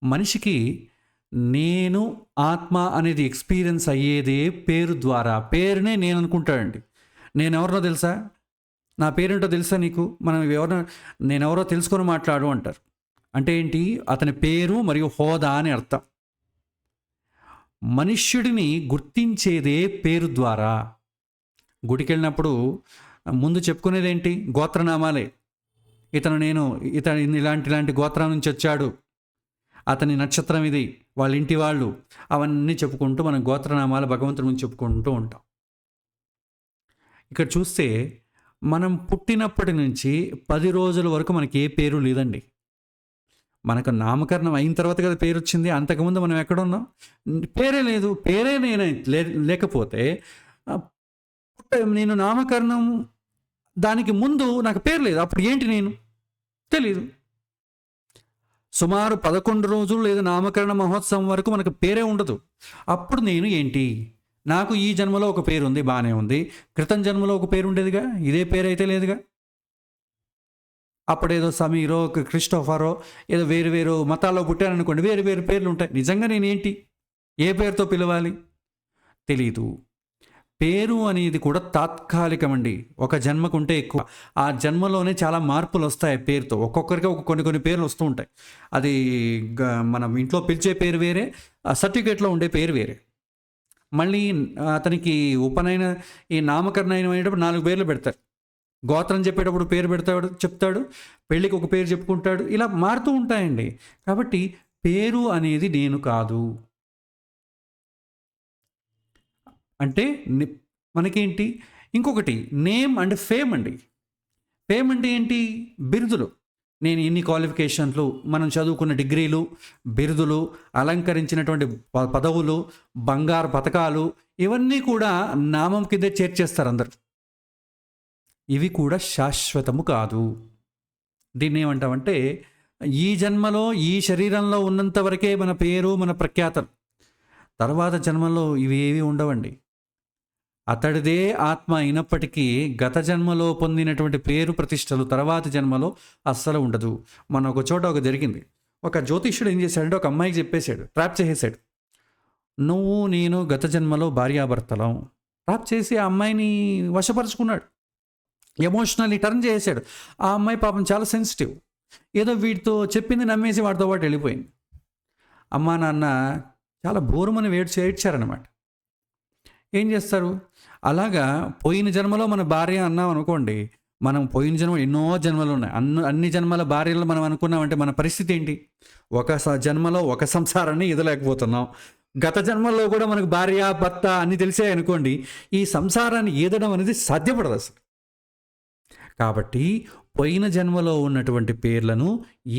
మనిషికి నేను ఆత్మ అనేది ఎక్స్పీరియన్స్ అయ్యేదే పేరు ద్వారా. పేరునే నేను అనుకుంటాడండి. నేనెవరినో తెలుసా, నా పేరేంటో తెలుసా నీకు, మనం నేనెవరో తెలుసుకొని మాట్లాడు అంటారు. అంటే ఏంటి? అతని పేరు మరియు హోదా అని అర్థం. మనుష్యుడిని గుర్తించేదే పేరు ద్వారా. గుడికి వెళ్ళినప్పుడు ముందు చెప్పుకునేది ఏంటి? గోత్రనామాలే. ఇతను ఇలాంటి గోత్రం నుంచి వచ్చాడు, అతని నక్షత్రం ఇది, వాళ్ళ ఇంటి వాళ్ళు, అవన్నీ చెప్పుకుంటూ మనం గోత్రనామాలు భగవంతుడి నుంచి చెప్పుకుంటూ ఉంటాం. ఇక్కడ చూస్తే మనం పుట్టినప్పటి నుంచి 10 రోజుల వరకు మనకి ఏ పేరు లేదండి. మనకు నామకరణం అయిన తర్వాత కదా పేరు వచ్చింది. అంతకుముందు మనం ఎక్కడున్నాం? పేరే లేదు. పేరే నేను లేకపోతే నేను నామకరణం దానికి ముందు నాకు పేరు లేదు. అప్పుడు ఏంటి నేను తెలీదు. సుమారు 11 రోజులు లేదా నామకరణ మహోత్సవం వరకు మనకు పేరే ఉండదు. అప్పుడు నేను ఏంటి? నాకు ఈ జన్మలో ఒక పేరు ఉంది, బాగానే ఉంది. క్రితం జన్మలో ఒక పేరు ఉండేదిగా, ఇదే పేరు అయితే లేదుగా. అప్పుడేదో సమీరో, క్రిస్టోఫరో, ఏదో వేరు వేరు మతాల్లో పుట్టాననుకోండి, వేరు వేరు పేర్లు ఉంటాయి. నిజంగా నేనేంటి? ఏ పేరుతో పిలవాలి? తెలీదు. పేరు అనేది కూడా తాత్కాలికమండి. ఒక జన్మకుంటే ఎక్కువ. ఆ జన్మలోనే చాలా మార్పులు వస్తాయి పేరుతో. ఒక్కొక్కరికి కొన్ని పేర్లు వస్తూ ఉంటాయి. అది మనం ఇంట్లో పిలిచే పేరు వేరే, ఆ సర్టిఫికేట్లో ఉండే పేరు వేరే. మళ్ళీ అతనికి ఈ నామకరణ అయినప్పుడు 4 పేర్లు పెడతారు. గోత్రం చెప్పేటప్పుడు పేరు చెప్తాడు, పెళ్ళికి ఒక పేరు చెప్పుకుంటాడు. ఇలా మారుతూ ఉంటాయండి. కాబట్టి పేరు అనేది నేను కాదు. అంటే మనకేంటి? ఇంకొకటి నేమ్ అండ్ ఫేమ్ అండి. ఫేమ్ అంటే ఏంటి? బిరుదులు. నేను ఎన్ని క్వాలిఫికేషన్లు, మనం చదువుకున్న డిగ్రీలు, బిరుదులు, అలంకరించినటువంటి పదవులు, బంగారు పథకాలు, ఇవన్నీ కూడా నామం కిందే చేర్చేస్తారు అందరు. ఇవి కూడా శాశ్వతము కాదు. దీన్ని ఏమంటామంటే, ఈ జన్మలో ఈ శరీరంలో ఉన్నంత వరకే మన పేరు, మన ప్రఖ్యాతలు. తర్వాత జన్మలో ఇవి ఏవి ఉండవండి. అతడిదే ఆత్మ అయినప్పటికీ గత జన్మలో పొందినటువంటి పేరు ప్రతిష్టలు తర్వాత జన్మలో అస్సలు ఉండదు. మన ఒక చోట జరిగింది. ఒక జ్యోతిష్యుడు ఏం చేశాడంటే ఒక అమ్మాయికి చెప్పేశాడు, ట్రాప్ చేసేసాడు. నువ్వు నేను గత జన్మలో భార్యాభర్తలం. ట్రాప్ చేసి ఆ అమ్మాయిని వశపరుచుకున్నాడు. ఎమోషనల్లీ టర్న్ చేసాడు. ఆ అమ్మాయి పాపం చాలా సెన్సిటివ్. ఏదో వీటితో చెప్పింది నమ్మేసి వాడితో పాటు వెళ్ళిపోయింది. అమ్మా నాన్న చాలా బోరుమని ఏడ్చారనమాట. ఏం చేస్తారు? అలాగా పోయిన జన్మలో మన భార్య అన్నాం అనుకోండి, మనం పోయిన జన్మ ఎన్నో జన్మలు ఉన్నాయి. అన్ని జన్మల భార్యలు మనం అనుకున్నామంటే మన పరిస్థితి ఏంటి? ఒక జన్మలో ఒక సంసారాన్ని ఈదలేకపోతున్నాం. గత జన్మల్లో కూడా మనకు భార్య భర్త అన్ని తెలిసాయి అనుకోండి, ఈ సంసారాన్ని ఈదడం అనేది సాధ్యపడదు అసలు. కాబట్టి పోయిన జన్మలో ఉన్నటువంటి పేర్లను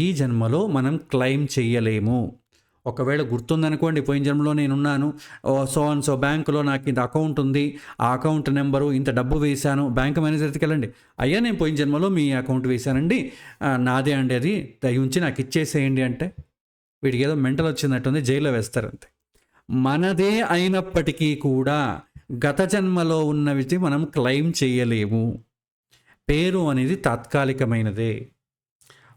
ఈ జన్మలో మనం క్లెయిమ్ చేయలేము. ఒకవేళ గుర్తుందనుకోండి, పోయిన జన్మలో నేనున్నాను, సో బ్యాంకులో నాకు ఇంత అకౌంట్ ఉంది, ఆ అకౌంట్ నెంబరు, ఇంత డబ్బు వేశాను. బ్యాంక్ మేనేజర్ దగ్గరికి వెళ్ళండి, అయ్యా నేను పోయిన జన్మలో మీ అకౌంట్ వేశానండి, నాదే అండి, అది దయ ఉంచి నాకు ఇచ్చేసేయండి అంటే వీడికి ఏదో మెంటల్ వచ్చిందట్టుంది, జైల్లో వేస్తారు అంతే. మనదే అయినప్పటికీ కూడా గత జన్మలో ఉన్నవి మనం క్లెయిమ్ చేయలేము. పేరు అనేది తాత్కాలికమైనదే.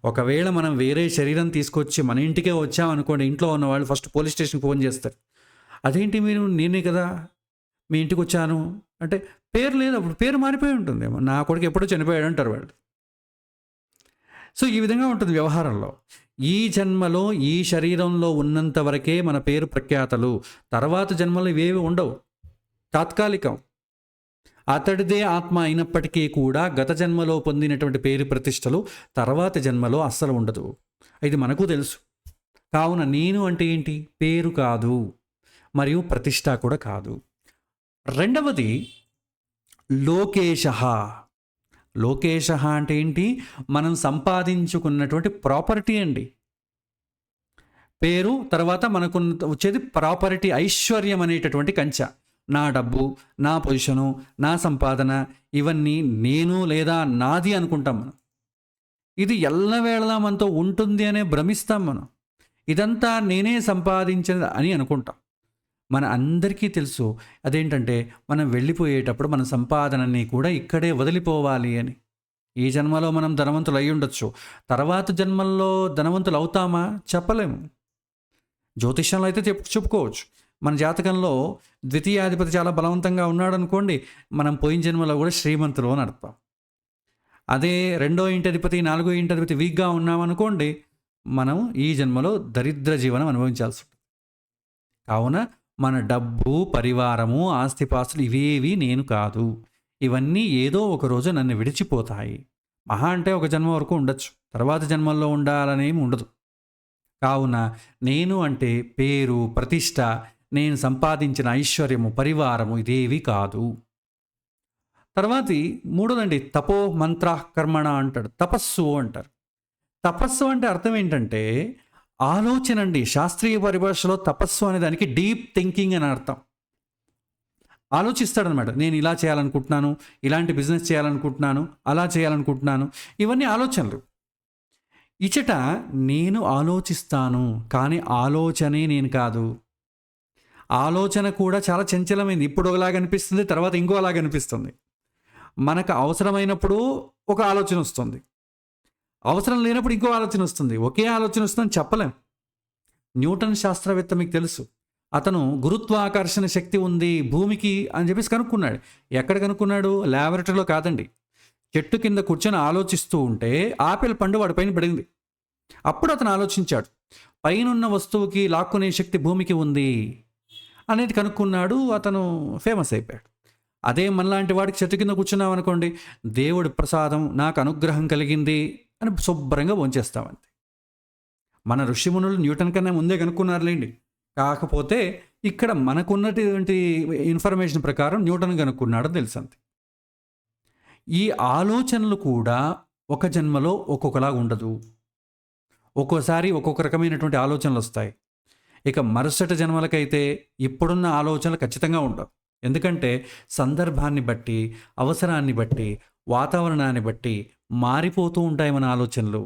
ఒకవేళ మనం వేరే శరీరం తీసుకొచ్చి మన ఇంటికే వచ్చామనుకోండి, ఇంట్లో ఉన్నవాళ్ళు ఫస్ట్ పోలీస్ స్టేషన్కి ఫోన్ చేస్తారు. అదేంటి మీరు, నేనే కదా మీ ఇంటికి వచ్చాను అంటే, పేరు లేదు, అప్పుడు పేరు మారిపోయి ఉంటుంది. నా కొడుకు ఎప్పుడో చనిపోయాడు అంటారు వాళ్ళు. సో ఈ విధంగా ఉంటుంది వ్యవహారంలో. ఈ జన్మలో ఈ శరీరంలో ఉన్నంత వరకే మన పేరు ప్రఖ్యాతలు. తర్వాత జన్మలో ఇవేవి ఉండవు, తాత్కాలికం. అతడిదే ఆత్మ అయినప్పటికీ కూడా గత జన్మలో పొందినటువంటి పేరు ప్రతిష్టలు తర్వాత జన్మలో అస్సలు ఉండదు. ఇది మనకు తెలుసు. కావున నేను అంటే ఏంటి? పేరు కాదు, మరియు ప్రతిష్ట కూడా కాదు. రెండవది లోకేశ. లోకేశ అంటే ఏంటి? మనం సంపాదించుకున్నటువంటి ప్రాపర్టీ అండి. పేరు తర్వాత మనకు వచ్చేది ప్రాపర్టీ, ఐశ్వర్యం అనేటటువంటి కంచె. నా డబ్బు, నా పొజిషను, నా సంపాదన, ఇవన్నీ నేను లేదా నాది అనుకుంటాం మనం. ఇది ఎల్లవేళలా మనతో ఉంటుంది అనే భ్రమిస్తాం మనం. ఇదంతా నేనే సంపాదించింది అని అనుకుంటాం. మన అందరికీ తెలుసు అదేంటంటే, మనం వెళ్ళిపోయేటప్పుడు మన సంపాదనని కూడా ఇక్కడే వదిలిపోవాలి అని. ఈ జన్మలో మనం ధనవంతులు అయి ఉండొచ్చు, తర్వాత జన్మల్లో ధనవంతులు అవుతామా చెప్పలేము. జ్యోతిష్యంలో అయితే చెప్పుకోవచ్చు. మన జాతకంలో ద్వితీయాధిపతి చాలా బలవంతంగా ఉన్నాడు అనుకోండి, మనం పోయిన జన్మలో కూడా శ్రీమంతులు అని అర్థం. అదే రెండో ఇంటి అధిపతి, నాలుగో ఇంటి అధిపతి వీక్గా ఉన్నామనుకోండి, మనం ఈ జన్మలో దరిద్ర జీవనం అనుభవించాల్సి ఉంటుంది. కావున మన డబ్బు, పరివారము, ఆస్తిపాస్తులు ఇవేవి నేను కాదు. ఇవన్నీ ఏదో ఒక రోజు నన్ను విడిచిపోతాయి. మహా అంటే ఒక జన్మ వరకు ఉండొచ్చు, తర్వాత జన్మల్లో ఉండాలనేమి ఉండదు. కావున నేను అంటే పేరు, ప్రతిష్ట, నేను సంపాదించిన ఐశ్వర్యము, పరివారము ఇదేవి కాదు. తర్వాతి మూడోదండి, తపో మంత్ర కర్మణ అంటాడు. తపస్సు అంటారు. తపస్సు అంటే అర్థం ఏంటంటే ఆలోచన అండి. శాస్త్రీయ పరిభాషలో తపస్సు అనే దానికి డీప్ థింకింగ్ అని అర్థం. ఆలోచిస్తాడనమాట. నేను ఇలా చేయాలనుకుంటున్నాను, ఇలాంటి బిజినెస్ చేయాలనుకుంటున్నాను, అలా చేయాలనుకుంటున్నాను, ఇవన్నీ ఆలోచనలు. ఇచట నేను ఆలోచిస్తాను, కానీ ఆలోచనే నేను కాదు. ఆలోచన కూడా చాలా చంచలమైంది. ఇప్పుడు ఒకలాగా అనిపిస్తుంది, తర్వాత ఇంకో అలాగ అనిపిస్తుంది. మనకు అవసరమైనప్పుడు ఒక ఆలోచన వస్తుంది, అవసరం లేనప్పుడు ఇంకో ఆలోచన వస్తుంది. ఒకే ఆలోచన వస్తుందని చెప్పలేం. న్యూటన్ శాస్త్రవేత్త మీకు తెలుసు. అతను గురుత్వాకర్షణ శక్తి ఉంది భూమికి అని చెప్పేసి కనుక్కున్నాడు. ఎక్కడ కనుక్కున్నాడు? ల్యాబొరేటరీలో కాదండి. చెట్టు కింద కూర్చొని ఆలోచిస్తూ ఉంటే ఆపిల్ పండు వాడి పైన పడింది. అప్పుడు అతను ఆలోచించాడు, పైనున్న వస్తువుకి లాక్కునే శక్తి భూమికి ఉంది అనేది కనుక్కున్నాడు. అతను ఫేమస్ అయిపోయాడు. అదే మనలాంటి వాడికి చెట్టు కింద కూర్చున్నాం అనుకోండి, దేవుడి ప్రసాదం, నాకు అనుగ్రహం కలిగింది అని శుభ్రంగా వంచేస్తామంతే. మన ఋషిమునులు న్యూటన్ కన్నా ముందే కనుక్కున్నారులేండి. కాకపోతే ఇక్కడ మనకున్నటువంటి ఇన్ఫర్మేషన్ ప్రకారం న్యూటన్ కనుక్కున్నాడని తెలుసు అంతే. ఈ ఆలోచనలు కూడా ఒక జన్మలో ఒక్కొక్కలాగా ఉండదు. ఒక్కోసారి ఒక్కొక్క రకమైనటువంటి ఆలోచనలు వస్తాయి. ఇక మరుసటి జన్మలకైతే ఇప్పుడున్న ఆలోచనలు ఖచ్చితంగా ఉండవు. ఎందుకంటే సందర్భాన్ని బట్టి, అవసరాన్ని బట్టి, వాతావరణాన్ని బట్టి మారిపోతూ ఉంటాయి మన ఆలోచనలు.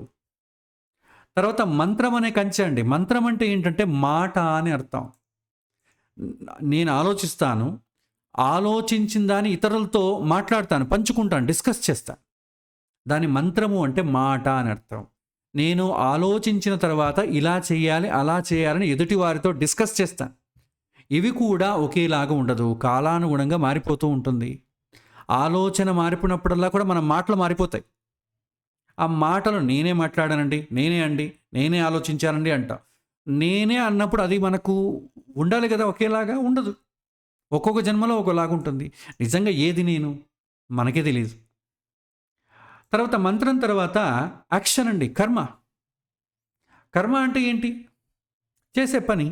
తర్వాత మంత్రం అనే కంచె అండి. మంత్రం అంటే ఏంటంటే మాట అని అర్థం. నేను ఆలోచిస్తాను, ఆలోచించిన దాన్ని ఇతరులతో మాట్లాడతాను, పంచుకుంటాను, డిస్కస్ చేస్తాను. దాని మంత్రము అంటే మాట అని అర్థం. నేను ఆలోచించిన తర్వాత ఇలా చేయాలి, అలా చేయాలని ఎదుటి వారితో డిస్కస్ చేస్తాను. ఇవి కూడా ఒకేలాగా ఉండదు, కాలానుగుణంగా మారిపోతూ ఉంటుంది. ఆలోచన మారిపోయినప్పుడల్లా కూడా మన మాటలు మారిపోతాయి. ఆ మాటలు నేనే మాట్లాడానండి, నేనే అండి, నేనే ఆలోచించానండి అంటాం. నేనే అన్నప్పుడు అది మనకు ఉండాలి కదా, ఒకేలాగా ఉండదు. ఒక్కొక్క జన్మలో ఒకలాగా ఉంటుంది. నిజంగా ఏది నేను మనకే తెలియదు. తర్వాత మంత్రం తర్వాత యాక్షన్ అండి, కర్మ. కర్మ అంటే ఏంటి? చేసే పని.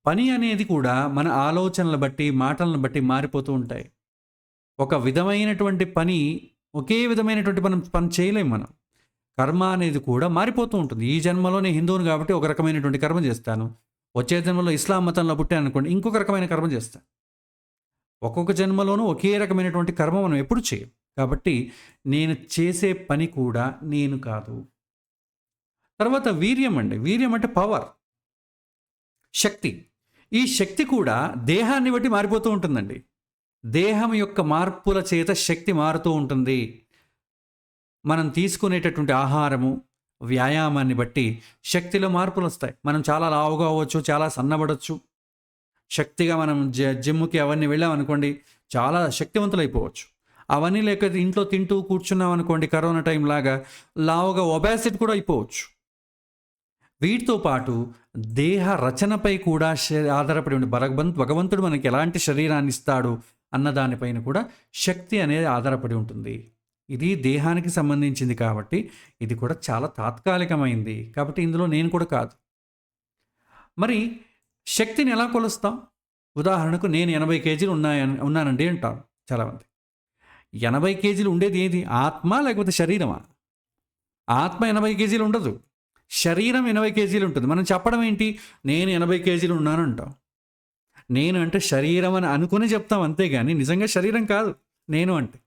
పని అనేది కూడా మన ఆలోచనలు బట్టి, మాటలను బట్టి మారిపోతూ ఉంటాయి. ఒక విధమైనటువంటి పని, ఒకే విధమైనటువంటి పని చేయలేము మనం. కర్మ అనేది కూడా మారిపోతూ ఉంటుంది. ఈ జన్మలో నేను హిందువుని కాబట్టి ఒక రకమైనటువంటి కర్మ చేస్తాను. వచ్చే జన్మలో ఇస్లాం మతంలో పుట్టాను అనుకోండి, ఇంకొక రకమైన కర్మ చేస్తాను. ఒక్కొక్క జన్మలోనూ ఒకే రకమైనటువంటి కర్మ మనం ఎప్పుడు చేయం. కాబట్టి నేను చేసే పని కూడా నేను కాదు. తర్వాత వీర్యం అండి. వీర్యం అంటే పవర్, శక్తి. ఈ శక్తి కూడా దేహాన్ని బట్టి మారిపోతూ ఉంటుందండి. దేహం యొక్క మార్పుల చేత శక్తి మారుతూ ఉంటుంది. మనం తీసుకునేటటువంటి ఆహారము, వ్యాయామాన్ని బట్టి శక్తిలో మార్పులు వస్తాయి. మనం చాలా లావుగా అవ్వచ్చు, చాలా సన్నబడొచ్చు. శక్తిగా మనం జిమ్‌కి అవన్నీ వెళ్ళామనుకోండి, చాలా శక్తివంతులైపోవచ్చు. అవన్నీ లేక ఇంట్లో తింటూ కూర్చున్నామనుకోండి, కరోనా టైం లాగా లావుగా ఒబేసిటీ కూడా అయిపోవచ్చు. వీటితో పాటు దేహ రచనపై కూడా ఆధారపడి ఉండి భగవంతుడు మనకి ఎలాంటి శరీరాన్ని ఇస్తాడు అన్న దానిపైన కూడా శక్తి అనేది ఆధారపడి ఉంటుంది. ఇది దేహానికి సంబంధించింది కాబట్టి ఇది కూడా చాలా తాత్కాలికమైంది. కాబట్టి ఇందులో నేను కూడా కాదు. మరి శక్తిని ఎలా కొలుస్తాం? ఉదాహరణకు నేను 80 కేజీలు ఉన్నానండి అంటారు చాలామంది. 80 కేజీలు ఉండేది ఏది? ఆత్మ లేకపోతే శరీరమా? ఆత్మ 80 కేజీలు ఉండదు. శరీరం 80 కేజీలు ఉంటుంది. మనం చెప్పడం ఏంటి? నేను 80 కేజీలు ఉన్నాను అంటాం. నేను అంటే శరీరం అని అనుకుని చెప్తాం అంతేగాని నిజంగా శరీరం కాదు నేను అంటే.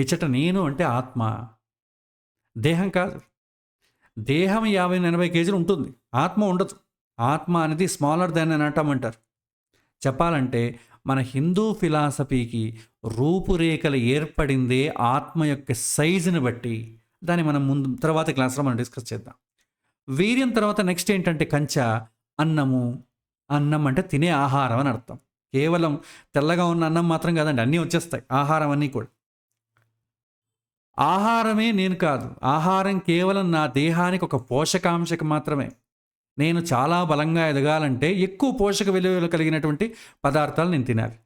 ఇచ్చట నేను అంటే ఆత్మ, దేహం కాదు. దేహం 50-80 కేజీలు ఉంటుంది, ఆత్మ ఉండదు. ఆత్మ అనేది స్మాలర్ దాన్ అని అంటామంటారు. చెప్పాలంటే మన హిందూ ఫిలాసఫీకి రూపురేఖలు ఏర్పడిందే ఆత్మ యొక్క సైజుని బట్టి. దాన్ని మనం తర్వాత క్లాస్లో మనం డిస్కస్ చేద్దాం. వీర్యం తర్వాత నెక్స్ట్ ఏంటంటే అన్నము. అన్నం అంటే తినే ఆహారం అని అర్థం. కేవలం తెల్లగా ఉన్న అన్నం మాత్రం కాదండి, అన్నీ వచ్చేస్తాయి. ఆహారం అన్నీ కూడా. ఆహారమే నేను కాదు. ఆహారం కేవలం నా దేహానికి ఒక పోషకాంశం మాత్రమే. నేను చాలా బలంగా ఎదగాలంటే ఎక్కువ పోషక విలువలు కలిగినటువంటి పదార్థాలు నేను తినాలి.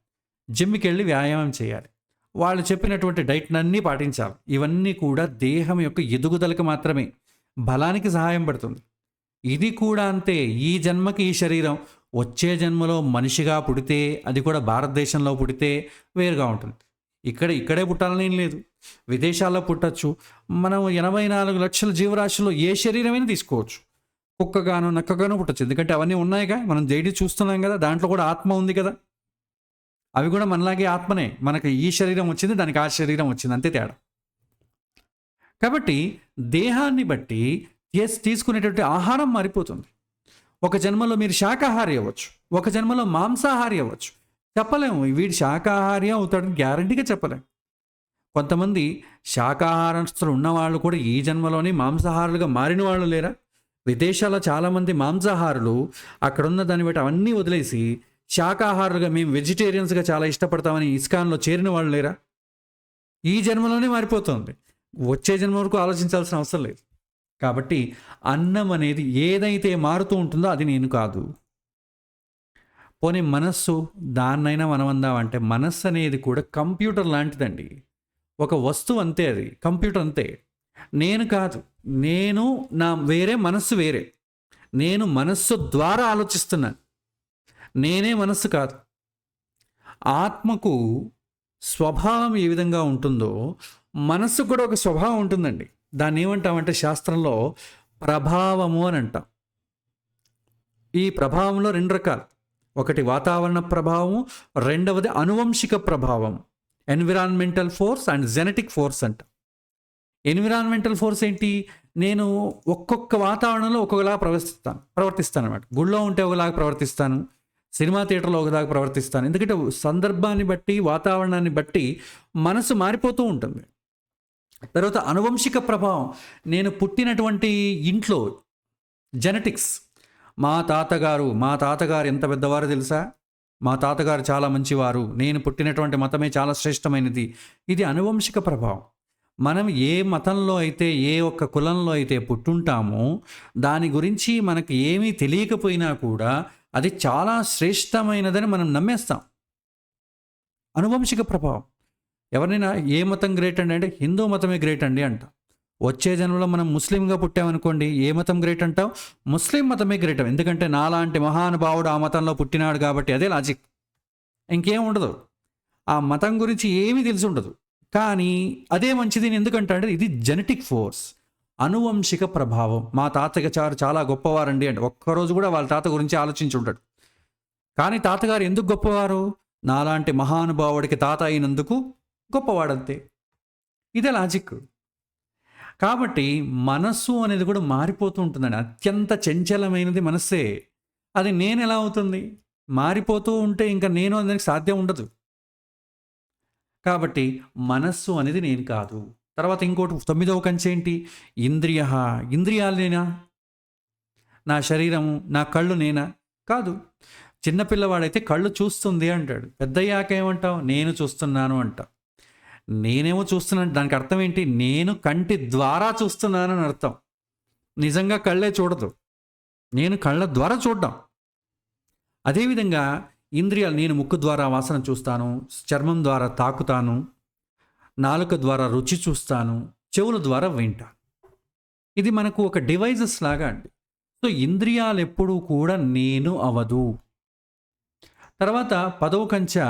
జిమ్కి వెళ్ళి వ్యాయామం చేయాలి. వాళ్ళు చెప్పినటువంటి డైట్నన్నీ పాటించాలి. ఇవన్నీ కూడా దేహం యొక్క ఎదుగుదలకు మాత్రమే, బలానికి సహాయం పడుతుంది. ఇది కూడా అంతే. ఈ జన్మకి ఈ శరీరం, వచ్చే జన్మలో మనిషిగా పుడితే, అది కూడా భారతదేశంలో పుడితే వేరుగా ఉంటుంది. ఇక్కడే పుట్టాలని ఏం లేదు. విదేశాల్లో పుట్టచ్చు. మనం 84 లక్షల జీవరాశుల్లో ఏ శరీరమైనా తీసుకోవచ్చు. కుక్కగాను నక్కగాను పుట్టచ్చు. ఎందుకంటే అవన్నీ ఉన్నాయిగా, మనం జైడి చూస్తున్నాం కదా, దాంట్లో కూడా ఆత్మ ఉంది కదా. అవి కూడా మనలాగే ఆత్మనే. మనకి ఈ శరీరం వచ్చింది, దానికి ఆ శరీరం వచ్చింది, అంతే తేడా. కాబట్టి దేహాన్ని బట్టి తీసుకునేటువంటి ఆహారం మారిపోతుంది. ఒక జన్మలో మీరు శాకాహారి అవ్వచ్చు, ఒక జన్మలో మాంసాహారి అవ్వచ్చు. చెప్పలేము వీడు శాకాహారి అవుతాడని గ్యారంటీగా చెప్పలేము. కొంతమంది శాకాహారస్తులు ఉన్నవాళ్ళు కూడా ఈ జన్మలోనే మాంసాహారులుగా మారిన వాళ్ళు లేరా? విదేశాల్లో చాలామంది మాంసాహారులు అక్కడున్న దాన్ని బట్టి అవన్నీ వదిలేసి శాకాహారులుగా, మేము వెజిటేరియన్స్గా చాలా ఇష్టపడతామని ఇస్కాన్లో చేరిన వాళ్ళు లేరా? ఈ జన్మలోనే మారిపోతుంది. వచ్చే జన్మ వరకు ఆలోచించాల్సిన అవసరం లేదు. కాబట్టి అన్నం అనేది ఏదైతే మారుతూ ఉంటుందో అది నేను కాదు. పోనీ మనస్సు, దాన్నైనా మనం అందామంటే మనస్సు అనేది కూడా కంప్యూటర్ లాంటిదండి. ఒక వస్తువు అంతే, అది కంప్యూటర్ అంతే. నేను కాదు. నేను వేరే, మనస్సు వేరే. నేను మనస్సు ద్వారా ఆలోచిస్తున్నాను, నేనే మనస్సు కాదు. ఆత్మకు స్వభావం ఏ విధంగా ఉంటుందో మనస్సు కూడా ఒక స్వభావం ఉంటుందండి. దాన్ని ఏమంటామంటే శాస్త్రంలో ప్రభావము అని అంటాం. ఈ ప్రభావంలో 2 రకాలు. ఒకటి వాతావరణ ప్రభావము, రెండవది అనువంశిక ప్రభావం. Environmental force and genetic force అంట. ఎన్విరాన్మెంటల్ ఫోర్స్ ఏంటి? నేను ఒక్కొక్క వాతావరణంలో ఒక్కొక్కలా ప్రవర్తిస్తాను అనమాట. గుళ్ళో ఉంటే ఒకలాగా ప్రవర్తిస్తాను, సినిమా థియేటర్లో ఒకలాగా ప్రవర్తిస్తాను. ఎందుకంటే సందర్భాన్ని బట్టి, వాతావరణాన్ని బట్టి మనసు మారిపోతూ ఉంటుంది. తర్వాత అనువంశిక ప్రభావం. నేను పుట్టినటువంటి ఇంట్లో జెనెటిక్స్. మా తాతగారు ఎంత పెద్దవారు తెలుసా? మా తాతగారు చాలా మంచివారు, నేను పుట్టినటువంటి మతమే చాలా శ్రేష్టమైనది. ఇది అనువంశిక ప్రభావం. మనం ఏ మతంలో అయితే, ఏ ఒక్క కులంలో అయితే పుట్టుంటామో దాని గురించి మనకి ఏమీ తెలియకపోయినా కూడా అది చాలా శ్రేష్టమైనదని మనం నమ్మేస్తాం. అనువంశిక ప్రభావం. ఎవరినైనా ఏ మతం గ్రేట్ అండి అంటే హిందూ మతమే గ్రేట్ అండి అంటాం. వచ్చే జన్మలో మనం ముస్లింగా పుట్టామనుకోండి, ఏ మతం గ్రేట్ అంటాం? ముస్లిం మతమే గ్రేట్. ఎందుకంటే నాలాంటి మహానుభావుడు ఆ మతంలో పుట్టినాడు కాబట్టి. అదే లాజిక్, ఇంకేం ఉండదు. ఆ మతం గురించి ఏమీ తెలిసి ఉండదు, కానీ అదే మంచిది. ఎందుకంటే ఇది జెనెటిక్ ఫోర్స్, అనువంశిక ప్రభావం. మా తాతగారు చాలా గొప్పవారండి అంటే ఒక్కరోజు కూడా వాళ్ళ తాత గురించి ఆలోచించి ఉంటాడు. కానీ తాతగారు ఎందుకు గొప్పవారు? నాలాంటి మహానుభావుడికి తాత అయినందుకు గొప్పవాడంతే. ఇదే లాజిక్. కాబట్టి మనస్సు అనేది కూడా మారిపోతూ ఉంటుందండి. అత్యంత చంచలమైనది మనస్సే. అది నేను ఎలా అవుతుంది? మారిపోతూ ఉంటే ఇంకా నేను అనేది సాధ్యం ఉండదు. కాబట్టి మనస్సు అనేది నేను కాదు. తర్వాత ఇంకోటి 9వ కంచె ఏంటి? ఇంద్రియః. ఇంద్రియాలు నేనా? నా శరీరము, నా కళ్ళు నేనా? కాదు. చిన్న పిల్లవాడైతే కళ్ళు చూస్తుంది అంటాడు. పెద్దయ్యాక ఏమంటావు? నేను చూస్తున్నాను అంటావు. నేనేమో చూస్తున్నాను, దానికి అర్థం ఏంటి? నేను కంటి ద్వారా చూస్తున్నాను అని అర్థం. నిజంగా కళ్ళే చూడదు, నేను కళ్ళ ద్వారా చూడ్డం. అదేవిధంగా ఇంద్రియాలు, నేను ముక్కు ద్వారా వాసన చూస్తాను, చర్మం ద్వారా తాకుతాను, నాలుక ద్వారా రుచి చూస్తాను, చెవుల ద్వారా వింటాను. ఇది మనకు ఒక డివైజెస్ లాగా అండి. సో ఇంద్రియాలు ఎప్పుడూ కూడా నేను అవదు. తర్వాత 10వ కంచె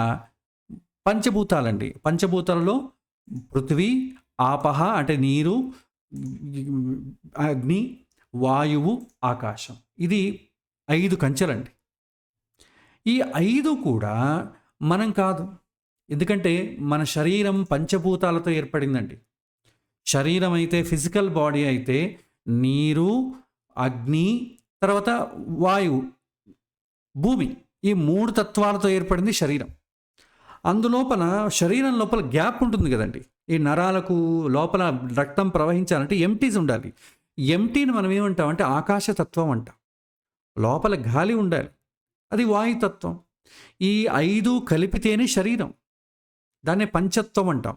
పంచభూతాలండి. పంచభూతాలలో పృథ్వీ, ఆపహ అంటే నీరు, అగ్ని, వాయువు, ఆకాశం. ఇది 5 కంచెలండి. ఈ 5 కూడా మనం కాదు. ఎందుకంటే మన శరీరం పంచభూతాలతో ఏర్పడిందండి. శరీరం అయితే, ఫిజికల్ బాడీ అయితే నీరు, అగ్ని, తర్వాత వాయువు, భూమి, ఈ 3 తత్వాలతో ఏర్పడింది శరీరం. అందులోపల శరీరం లోపల గ్యాప్ ఉంటుంది కదండి. ఈ నరాలకు లోపల రక్తం ప్రవహించాలంటే ఎంటీస్ ఉండాలి. ఎంటీని మనం ఏమంటాం అంటే ఆకాశతత్వం అంటాం. లోపల గాలి ఉండాలి, అది వాయుతత్వం. ఈ 5 కలిపితేనే శరీరం, దాన్నే పంచత్వం అంటాం.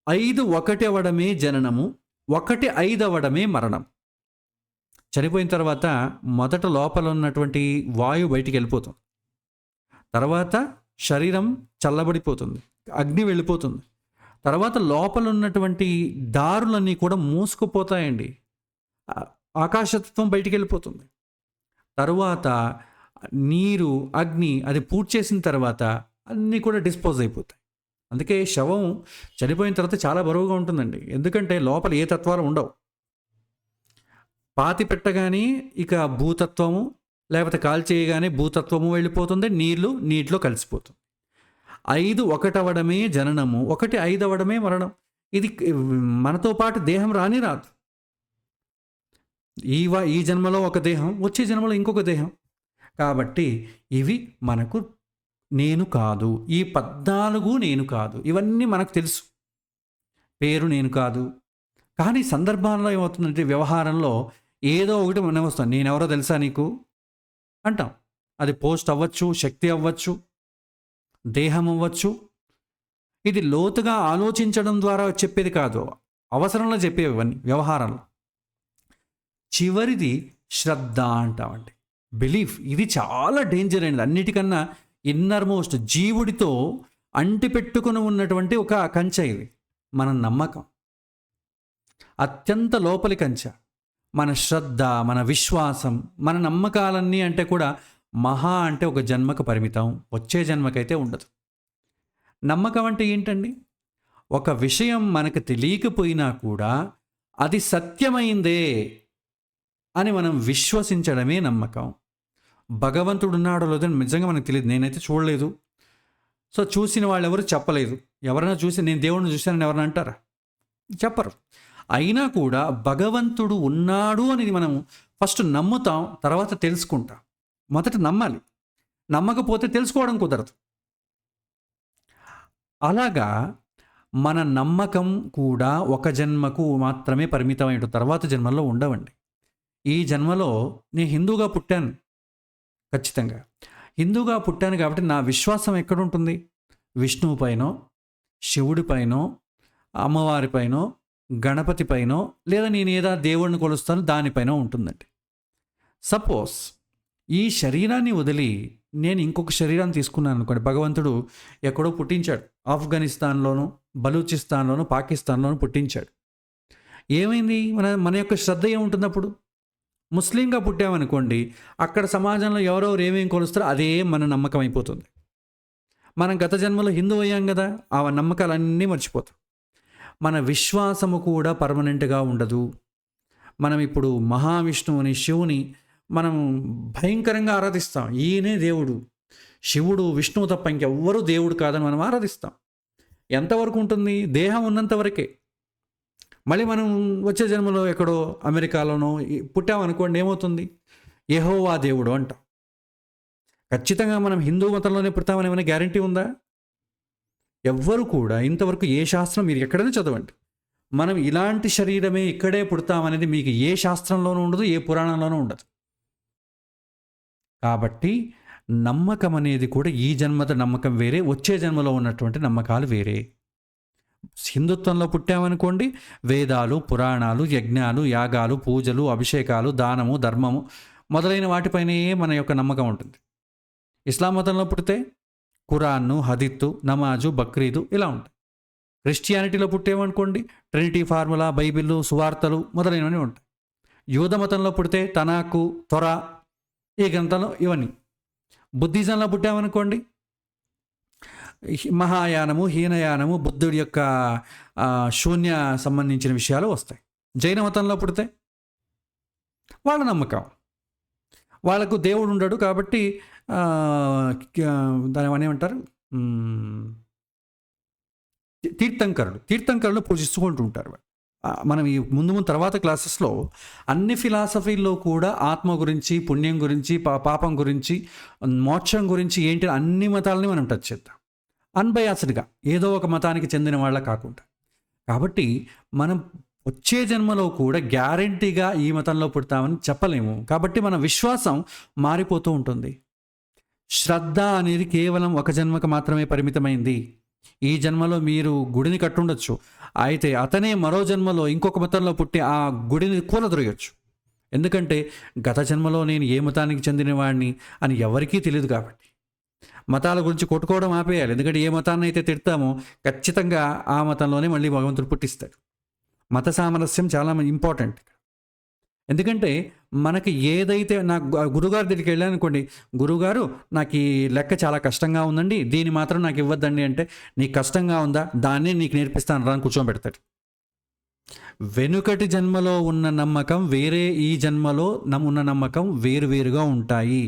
5 ఒకటి అవ్వడమే జననము, 1 5 అవ్వడమే మరణం. చనిపోయిన తర్వాత మొదట లోపల ఉన్నటువంటి వాయువు బయటికి వెళ్ళిపోతుంది, తర్వాత శరీరం చల్లబడిపోతుంది, అగ్ని వెళ్ళిపోతుంది, తర్వాత లోపల ఉన్నటువంటి దారులన్నీ కూడా మూసుకుపోతాయండి, ఆకాశతత్వం బయటికి వెళ్ళిపోతుంది. తరువాత నీరు, అగ్ని అది పూర్తి చేసిన తర్వాత అన్నీ కూడా డిస్పోజ్ అయిపోతాయి. అందుకే శవం చనిపోయిన తర్వాత చాలా బరువుగా ఉంటుందండి. ఎందుకంటే లోపల ఏ తత్వాలు ఉండవు. పాతి పెట్టగానే ఇక భూతత్వము, లేకపోతే కాల్చేయగానే భూతత్వము వెళ్ళిపోతుంది, నీటిలో కలిసిపోతుంది. 5 ఒకటి అవ్వడమే జననము, 1 5 అవ్వడమే మరణం. ఇది మనతో పాటు దేహం రాదు. ఈ జన్మలో ఒక దేహం, వచ్చే జన్మలో ఇంకొక దేహం. కాబట్టి ఇవి మనకు నేను కాదు. ఈ 14 నేను కాదు. ఇవన్నీ మనకు తెలుసు. పేరు నేను కాదు. కానీ సందర్భాల్లో ఏమవుతుందంటే వ్యవహారంలో ఏదో ఒకటి మనం వస్తాం. నేనెవరో తెలుసా నీకు అంటాం. అది పోస్ట్ అవ్వచ్చు, శక్తి అవ్వచ్చు, దేహం అవ్వచ్చు. ఇది లోతుగా ఆలోచించడం ద్వారా చెప్పేది కాదు, అవసరంలో చెప్పేవి ఇవన్నీ వ్యవహారంలో. చివరిది శ్రద్ధ అంటామండి, బిలీఫ్. ఇది చాలా డేంజర్ అండి. అన్నిటికన్నా ఇన్నర్ మోస్ట్, జీవుడితో అంటిపెట్టుకుని ఉన్నటువంటి ఒక కంచె ఇది మన నమ్మకం. అత్యంత లోపలి కంచె మన శ్రద్ధ, మన విశ్వాసం, మన నమ్మకాలన్నీ అంటే కూడా మహా అంటే ఒక జన్మకు పరిమితం, వచ్చే జన్మకైతే ఉండదు. నమ్మకం అంటే ఏంటండి? ఒక విషయం మనకు తెలియకపోయినా కూడా అది సత్యమైందే అని మనం విశ్వసించడమే నమ్మకం. భగవంతుడు ఉన్నాడో లేదో నిజంగా మనకు తెలియదు, నేనైతే చూడలేదు. సో చూసిన వాళ్ళు ఎవరు చెప్పలేదు. ఎవరైనా చూసి నేను దేవుడిని చూశానని ఎవరైనా అంటారా? చెప్పరు. అయినా కూడా భగవంతుడు ఉన్నాడు అనేది మనం ఫస్ట్ నమ్ముతాం, తర్వాత తెలుసుకుంటాం. మొదట నమ్మాలి, నమ్మకపోతే తెలుసుకోవడం కుదరదు. అలాగా మన నమ్మకం కూడా ఒక జన్మకు మాత్రమే పరిమితమై ఉంటుంది, తర్వాత జన్మల్లో ఉండవండి. ఈ జన్మలో నేను హిందూగా పుట్టాను, ఖచ్చితంగా హిందూగా పుట్టాను కాబట్టి నా విశ్వాసం ఎక్కడుంటుంది? విష్ణువు పైనో, శివుడి పైనో, అమ్మవారి పైనో, గణపతి పైనో, లేదా నేను ఏదో దేవుడిని కొలుస్తాను దానిపైన ఉంటుందండి. సపోజ్ ఈ శరీరాన్ని వదిలి నేను ఇంకొక శరీరాన్ని తీసుకున్నాను అనుకోండి. భగవంతుడు ఎక్కడో పుట్టించాడు, ఆఫ్ఘనిస్తాన్లోను, బలూచిస్తాన్లోను, పాకిస్తాన్లోను పుట్టించాడు. ఏమైంది? మన యొక్క శ్రద్ధ ఏముంటుంది అప్పుడు? ముస్లింగా పుట్టామనుకోండి, అక్కడ సమాజంలో ఎవరెవరు ఏమేమి కొలుస్తారో అదే మన నమ్మకం అయిపోతుంది. మనం గత జన్మలో హిందూ అయ్యాం కదా, ఆ నమ్మకాలన్నీ మర్చిపోతాం. మన విశ్వాసము కూడా పర్మనెంట్గా ఉండదు. మనం ఇప్పుడు మహావిష్ణువుని, శివుని మనం భయంకరంగా ఆరాధిస్తాం. ఈయనే దేవుడు, శివుడు, విష్ణువు తప్ప ఇంకెవ్వరూ దేవుడు కాదని మనం ఆరాధిస్తాం. ఎంతవరకు ఉంటుంది? దేహం ఉన్నంత వరకే. మళ్ళీ మనం వచ్చే జన్మలో ఎక్కడో అమెరికాలోనో పుట్టామనుకోండి, ఏమవుతుంది? యెహోవా దేవుడు అంటాం. ఖచ్చితంగా మనం హిందూ మతంలోనే పుడతామని ఏమైనా గ్యారంటీ ఉందా? ఎవ్వరు కూడా ఇంతవరకు ఏ శాస్త్రం మీరు ఎక్కడైనా చదవండి. మనం ఇలాంటి శరీరమే ఇక్కడే పుడతామనేది మీకు ఏ శాస్త్రంలోనూ ఉండదు, ఏ పురాణంలోనూ ఉండదు. కాబట్టి నమ్మకం అనేది కూడా ఈ జన్మత నమ్మకం వేరే, వచ్చే జన్మలో ఉన్నటువంటి నమ్మకాలు వేరే. హిందుత్వంలో పుట్టామనుకోండి, వేదాలు, పురాణాలు, యజ్ఞాలు, యాగాలు, పూజలు, అభిషేకాలు, దానము, ధర్మము మొదలైన వాటిపైనే మన యొక్క నమ్మకం ఉంటుంది. ఇస్లాం మతంలో పుడితే ఖురాన్ను, హదీతు, నమాజు, బక్రీదు ఇలా ఉంటాయి. క్రిస్టియానిటీలో పుట్టేమనుకోండి, ట్రినిటీ ఫార్ములా, బైబిళ్ళు, సువార్తలు మొదలైనవన్నీ ఉంటాయి. యూద మతంలో పుడితే తనాకు, త్వర ఈ గ్రంథాలు ఇవన్నీ. బుద్ధిజంలో పుట్టామనుకోండి, మహాయానము, హీనయానము, బుద్ధుడి యొక్క శూన్య సంబంధించిన విషయాలు వస్తాయి. జైన మతంలో పుడితే వాళ్ళ నమ్మకం, వాళ్ళకు దేవుడు ఉండడు కాబట్టి దాని ఏమంటారు, తీర్థంకరులు పూజిస్తుంటూ ఉంటారు. మనం ఈ ముందు తర్వాత క్లాసెస్లో అన్ని ఫిలాసఫీల్లో కూడా ఆత్మ గురించి, పుణ్యం గురించి, పాపం గురించి, మోక్షం గురించి ఏంటి అన్ని మతాలని మనం టచ్ చేద్దాం, అన్బయాస్డ్గా, ఏదో ఒక మతానికి చెందిన వాళ్ళ కాకుండా. కాబట్టి మనం వచ్చే జన్మలో కూడా గ్యారంటీగా ఈ మతంలో పుడతామని చెప్పలేము. కాబట్టి మన విశ్వాసం మారిపోతూ ఉంటుంది. శ్రద్ధ అనేది కేవలం ఒక జన్మకు మాత్రమే పరిమితమైంది. ఈ జన్మలో మీరు గుడిని కట్టుండొచ్చు, అయితే అతనే మరో జన్మలో ఇంకొక మతంలో పుట్టి ఆ గుడిని కూలదొరగచ్చు. ఎందుకంటే గత జన్మలో నేను ఏ మతానికి చెందినవాడిని అని ఎవరికీ తెలియదు. కాబట్టి మతాల గురించి కొట్టుకోవడం ఆపేయాలి. ఎందుకంటే ఏ మతాన్ని అయితే తిడతామో ఖచ్చితంగా ఆ మతంలోనే మళ్ళీ భగవంతుడు పుట్టిస్తాడు. మత సామరస్యం చాలా ఇంపార్టెంట్. ఎందుకంటే మనకి ఏదైతే, నాకు గురుగారి దగ్గరికి వెళ్ళాను అనుకోండి, గురుగారు నాకు ఈ లెక్క చాలా కష్టంగా ఉందండి, దీన్ని మాత్రం నాకు ఇవ్వద్దండి అంటే, నీకు కష్టంగా ఉందా, దాన్నే నీకు నేర్పిస్తాను రా అని కూర్చోబెడతాడు. వెనుకటి జన్మలో ఉన్న నమ్మకం వేరే, ఈ జన్మలో ఉన్న నమ్మకం వేరువేరుగా ఉంటాయి.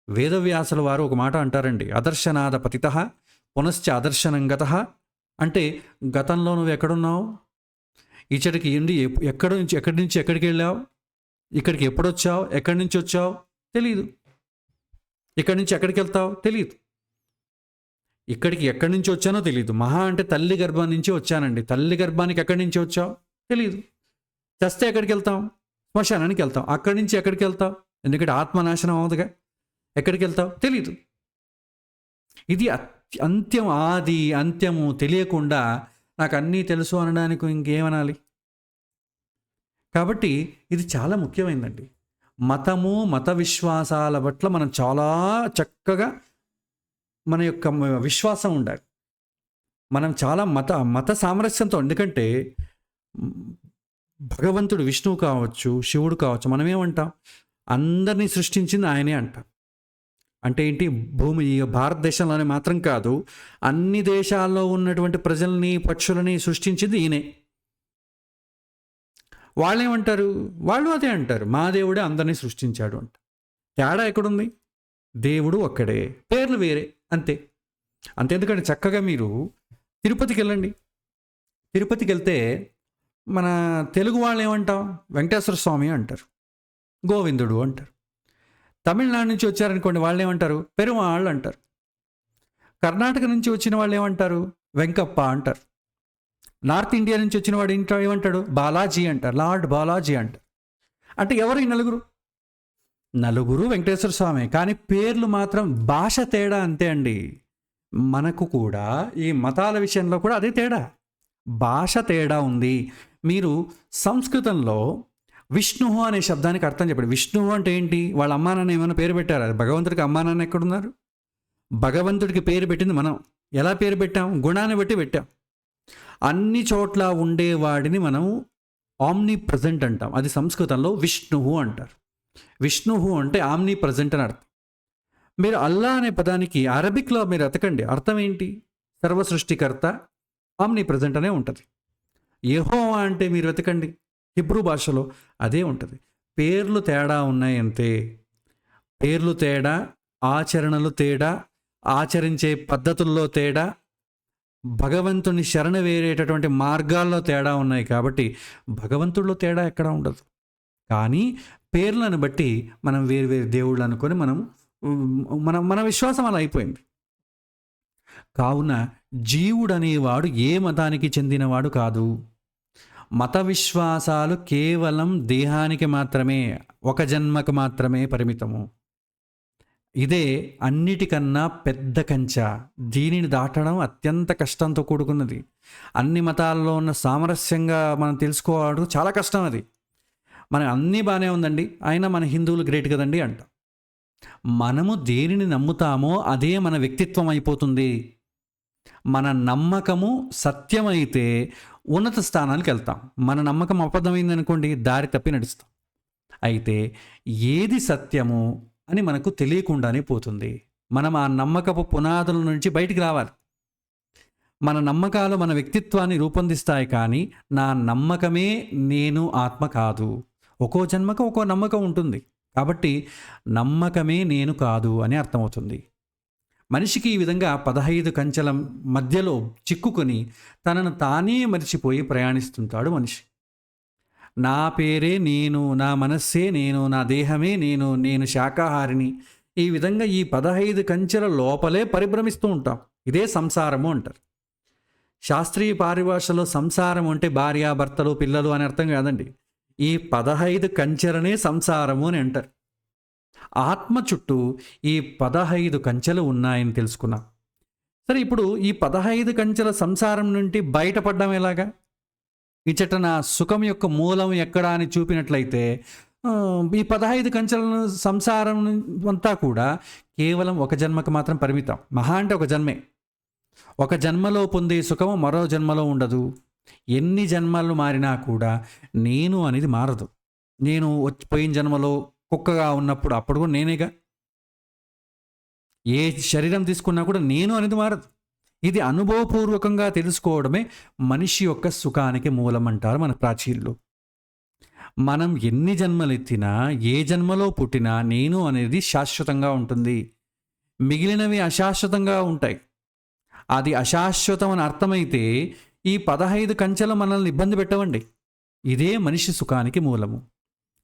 వేదవ్యాసుల వారు ఒక మాట అంటారండి, అదర్శనాద పతితః పునశ్చ అదర్శనంగతః. అంటే గతంలో నువ్వు ఎక్కడున్నావు, ఇచ్చటికి ఏంటి, ఎక్కడి నుంచి ఎక్కడికి వెళ్ళావు, ఇక్కడికి ఎప్పుడు వచ్చావు, ఎక్కడి నుంచి వచ్చావు తెలియదు, ఇక్కడి నుంచి ఎక్కడికి వెళ్తావు తెలియదు, ఇక్కడికి ఎక్కడి నుంచి వచ్చానో తెలియదు. మహా అంటే తల్లి గర్భం నుంచి వచ్చానండి, తల్లి గర్భానికి ఎక్కడి నుంచి వచ్చావు తెలియదు. చస్తే ఎక్కడికి వెళ్తాం, శ్మశానానికి వెళ్తాం. అక్కడి నుంచి ఎక్కడికి వెళ్తావు, ఎందుకంటే ఆత్మనాశనం అవదుగా, ఎక్కడికి వెళ్తావు తెలియదు. ఇది అంత్యం, ఆది అంత్యము తెలియకుండా నాకు అన్నీ తెలుసు అనడానికి ఇంకేమనాలి. కాబట్టి ఇది చాలా ముఖ్యమైనదండి. మతము, మత విశ్వాసాల పట్ల మనం చాలా చక్కగా మన యొక్క విశ్వాసం ఉండాలి. మనం చాలా మత సామరస్యంతో, ఎందుకంటే భగవంతుడు విష్ణువు కావచ్చు, శివుడు కావచ్చు, మనం ఏమంటాం, అందరినీ సృష్టించింది ఆయనే అంటాం. అంటే ఏంటి, భూమి ఈ భారతదేశంలోనే మాత్రం కాదు, అన్ని దేశాల్లో ఉన్నటువంటి ప్రజల్ని, పక్షులని సృష్టించింది ఈయనే. వాళ్ళేమంటారు, వాళ్ళు అదే అంటారు, మా దేవుడే అందరినీ సృష్టించాడు అంట. తేడా ఎక్కడుంది, దేవుడు ఒక్కడే, పేర్లు వేరే, అంతే. ఎందుకంటే చక్కగా మీరు తిరుపతికి వెళ్ళండి. తిరుపతికి వెళ్తే మన తెలుగు వాళ్ళు ఏమంటాం, వెంకటేశ్వర స్వామి అంటారు, గోవిందుడు అంటారు. తమిళనాడు నుంచి వచ్చారనుకోండి, వాళ్ళు ఏమంటారు, పెరుమాళ్ళు అంటారు. కర్ణాటక నుంచి వచ్చిన వాళ్ళు ఏమంటారు, వెంకప్ప అంటారు. నార్త్ ఇండియా నుంచి వచ్చిన వాడు ఏమంటాడు, బాలాజీ అంటారు, లార్డ్ బాలాజీ అంటారు. అంటే ఎవరు ఈ నలుగురు వెంకటేశ్వర స్వామి, కానీ పేర్లు మాత్రం భాష తేడా, అంతే అండి. మనకు కూడా ఈ మతాల విషయంలో కూడా అదే తేడా, భాష తేడా ఉంది. మీరు సంస్కృతంలో విష్ణువు అనే శబ్దానికి అర్థం చెప్పండి. విష్ణువు అంటే ఏంటి, వాళ్ళ అమ్మా నాన్న ఏమైనా పేరు పెట్టారా? భగవంతుడికి అమ్మా నాన్న ఎక్కడున్నారు? భగవంతుడికి పేరు పెట్టింది మనం. ఎలా పేరు పెట్టాం, గుణాన్ని బట్టి పెట్టాం. అన్ని చోట్ల ఉండేవాడిని మనం ఆమ్ని ప్రజెంట్ అంటాం. అది సంస్కృతంలో విష్ణువు అంటారు. విష్ణువు అంటే ఆమ్ని ప్రజెంట్ అని అర్థం. మీరు అల్లా అనే పదానికి అరబిక్లో మీరు ఎతకండి, అర్థం ఏంటి, సర్వసృష్టికర్త, ఆమ్ని ప్రజెంట్ అనే ఉంటుంది. యెహోవా అంటే మీరు వెతకండి, హిబ్రూ భాషలో అదే ఉంటుంది. పేర్లు తేడా ఉన్నాయి అంతే. పేర్లు తేడా, ఆచరణలు తేడా, ఆచరించే పద్ధతుల్లో తేడా, భగవంతుని శరణ వేరేటటువంటి మార్గాల్లో తేడా ఉన్నాయి. కాబట్టి భగవంతుడిలో తేడా ఎక్కడా ఉండదు. కానీ పేర్లను బట్టి మనం వేరు దేవుళ్ళు అనుకొని మనం మన మన విశ్వాసం అలా అయిపోయింది. కావున జీవుడనేవాడు ఏ మతానికి చెందినవాడు కాదు. మత విశ్వాసాలు కేవలం దేహానికి మాత్రమే, ఒక జన్మకు మాత్రమే పరిమితము. ఇదే అన్నిటికన్నా పెద్ద కంచె. దీనిని దాటడం అత్యంత కష్టంతో కూడుకున్నది. అన్ని మతాల్లో ఉన్న సామరస్యంగా మనం తెలుసుకోవడం చాలా కష్టం అది. మన అన్నీ బాగానే ఉందండి, అయినా మన హిందువులు గ్రేట్ కదండి అంటాం. మనము దేనిని నమ్ముతామో అదే మన వ్యక్తిత్వం అయిపోతుంది. మన నమ్మకము సత్యమైతే ఉన్నత స్థానానికి వెళ్తాం. మన నమ్మకం అబద్ధమైంది అనుకోండి, దారి తప్పి నడుస్తాం. అయితే ఏది సత్యము అని మనకు తెలియకుండానే పోతుంది. మనం ఆ నమ్మకపు పునాదుల నుంచి బయటికి రావాలి. మన నమ్మకాలు మన వ్యక్తిత్వాన్ని రూపొందిస్తాయి, కానీ నా నమ్మకమే నేను ఆత్మ కాదు. ఒక్కో జన్మకు ఒక్కో నమ్మకం ఉంటుంది. కాబట్టి నమ్మకమే నేను కాదు అని అర్థమవుతుంది. మనిషికి ఈ విధంగా 15 కంచెల మధ్యలో చిక్కుకొని తనను తానే మరిచిపోయి ప్రయాణిస్తుంటాడు మనిషి. నా పేరే నేను, నా మనస్సే నేను, నా దేహమే నేను, నేను శాకాహారిని. ఈ విధంగా ఈ 15 కంచెల లోపలే పరిభ్రమిస్తూ ఉంటాం. ఇదే సంసారము అంటారు. శాస్త్రీయ పారిభాషలో సంసారం అంటే భార్య, భర్తలు, పిల్లలు అని అర్థం కాదండి. ఈ 15 కంచెలనే సంసారము అని అంటారు. ఆత్మ చుట్టూ ఈ 15 కంచెలు ఉన్నాయని తెలుసుకున్నాం. సరే, ఇప్పుడు ఈ 15 కంచెల సంసారం నుండి బయటపడ్డం ఎలాగా? ఇచ్చట నా సుఖం యొక్క మూలం ఎక్కడా అని చూపినట్లయితే ఈ 15 కంచెల సంసారం అంతా కూడా కేవలం ఒక జన్మకు మాత్రం పరిమితం. మహా అంటే ఒక జన్మే. ఒక జన్మలో పొందే సుఖము మరో జన్మలో ఉండదు. ఎన్ని జన్మలు మారినా కూడా నేను అనేది మారదు. నేను పోయిన జన్మలో కుక్కగా ఉన్నప్పుడు అప్పుడు కూడా నేనేగా. ఏ శరీరం తీసుకున్నా కూడా నేను అనేది మారదు. ఇది అనుభవపూర్వకంగా తెలుసుకోవడమే మనిషి యొక్క సుఖానికి మూలం అంటారు మన ప్రాచీనులు. మనం ఎన్ని జన్మలు ఎత్తినా, ఏ జన్మలో పుట్టినా నేను అనేది శాశ్వతంగా ఉంటుంది. మిగిలినవి అశాశ్వతంగా ఉంటాయి. అది అశాశ్వతం అని అర్థమైతే ఈ 15 కంచెలు మనల్ని ఇబ్బంది పెట్టవండి. ఇదే మనిషి సుఖానికి మూలము.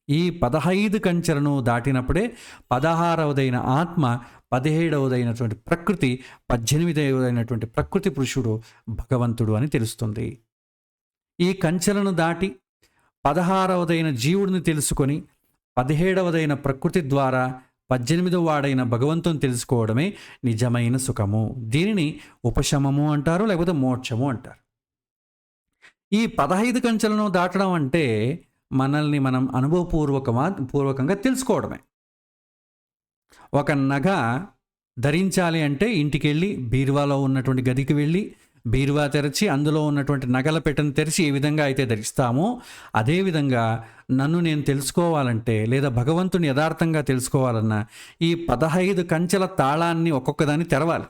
ఈ 15 కంచెలను దాటినప్పుడే 16వదైన ఆత్మ, 17వదైనటువంటి ప్రకృతి, 18వదైనటువంటి ప్రకృతి పురుషుడు భగవంతుడు అని తెలుస్తుంది. ఈ కంచెలను దాటి 16వదైన జీవుడిని తెలుసుకొని 17వదైన ప్రకృతి ద్వారా 18వ వాడైన భగవంతుని తెలుసుకోవడమే నిజమైన సుఖము. దీనిని ఉపశమము అంటారు, లేకపోతే మోక్షము అంటారు. ఈ 15 కంచెలను దాటడం అంటే మనల్ని మనం పూర్వకంగా తెలుసుకోవడమే. ఒక నగ ధరించాలి అంటే ఇంటికి వెళ్ళి బీరువాలో ఉన్నటువంటి గదికి వెళ్ళి బీరువా తెరచి అందులో ఉన్నటువంటి నగల పెట్టెను తెరిచి ఏ విధంగా అయితే ధరిస్తామో అదేవిధంగా నన్ను నేను తెలుసుకోవాలంటే, లేదా భగవంతుని యథార్థంగా తెలుసుకోవాలన్నా ఈ 15 కంచెల తాళాన్ని ఒక్కొక్కదాన్ని తెరవాలి.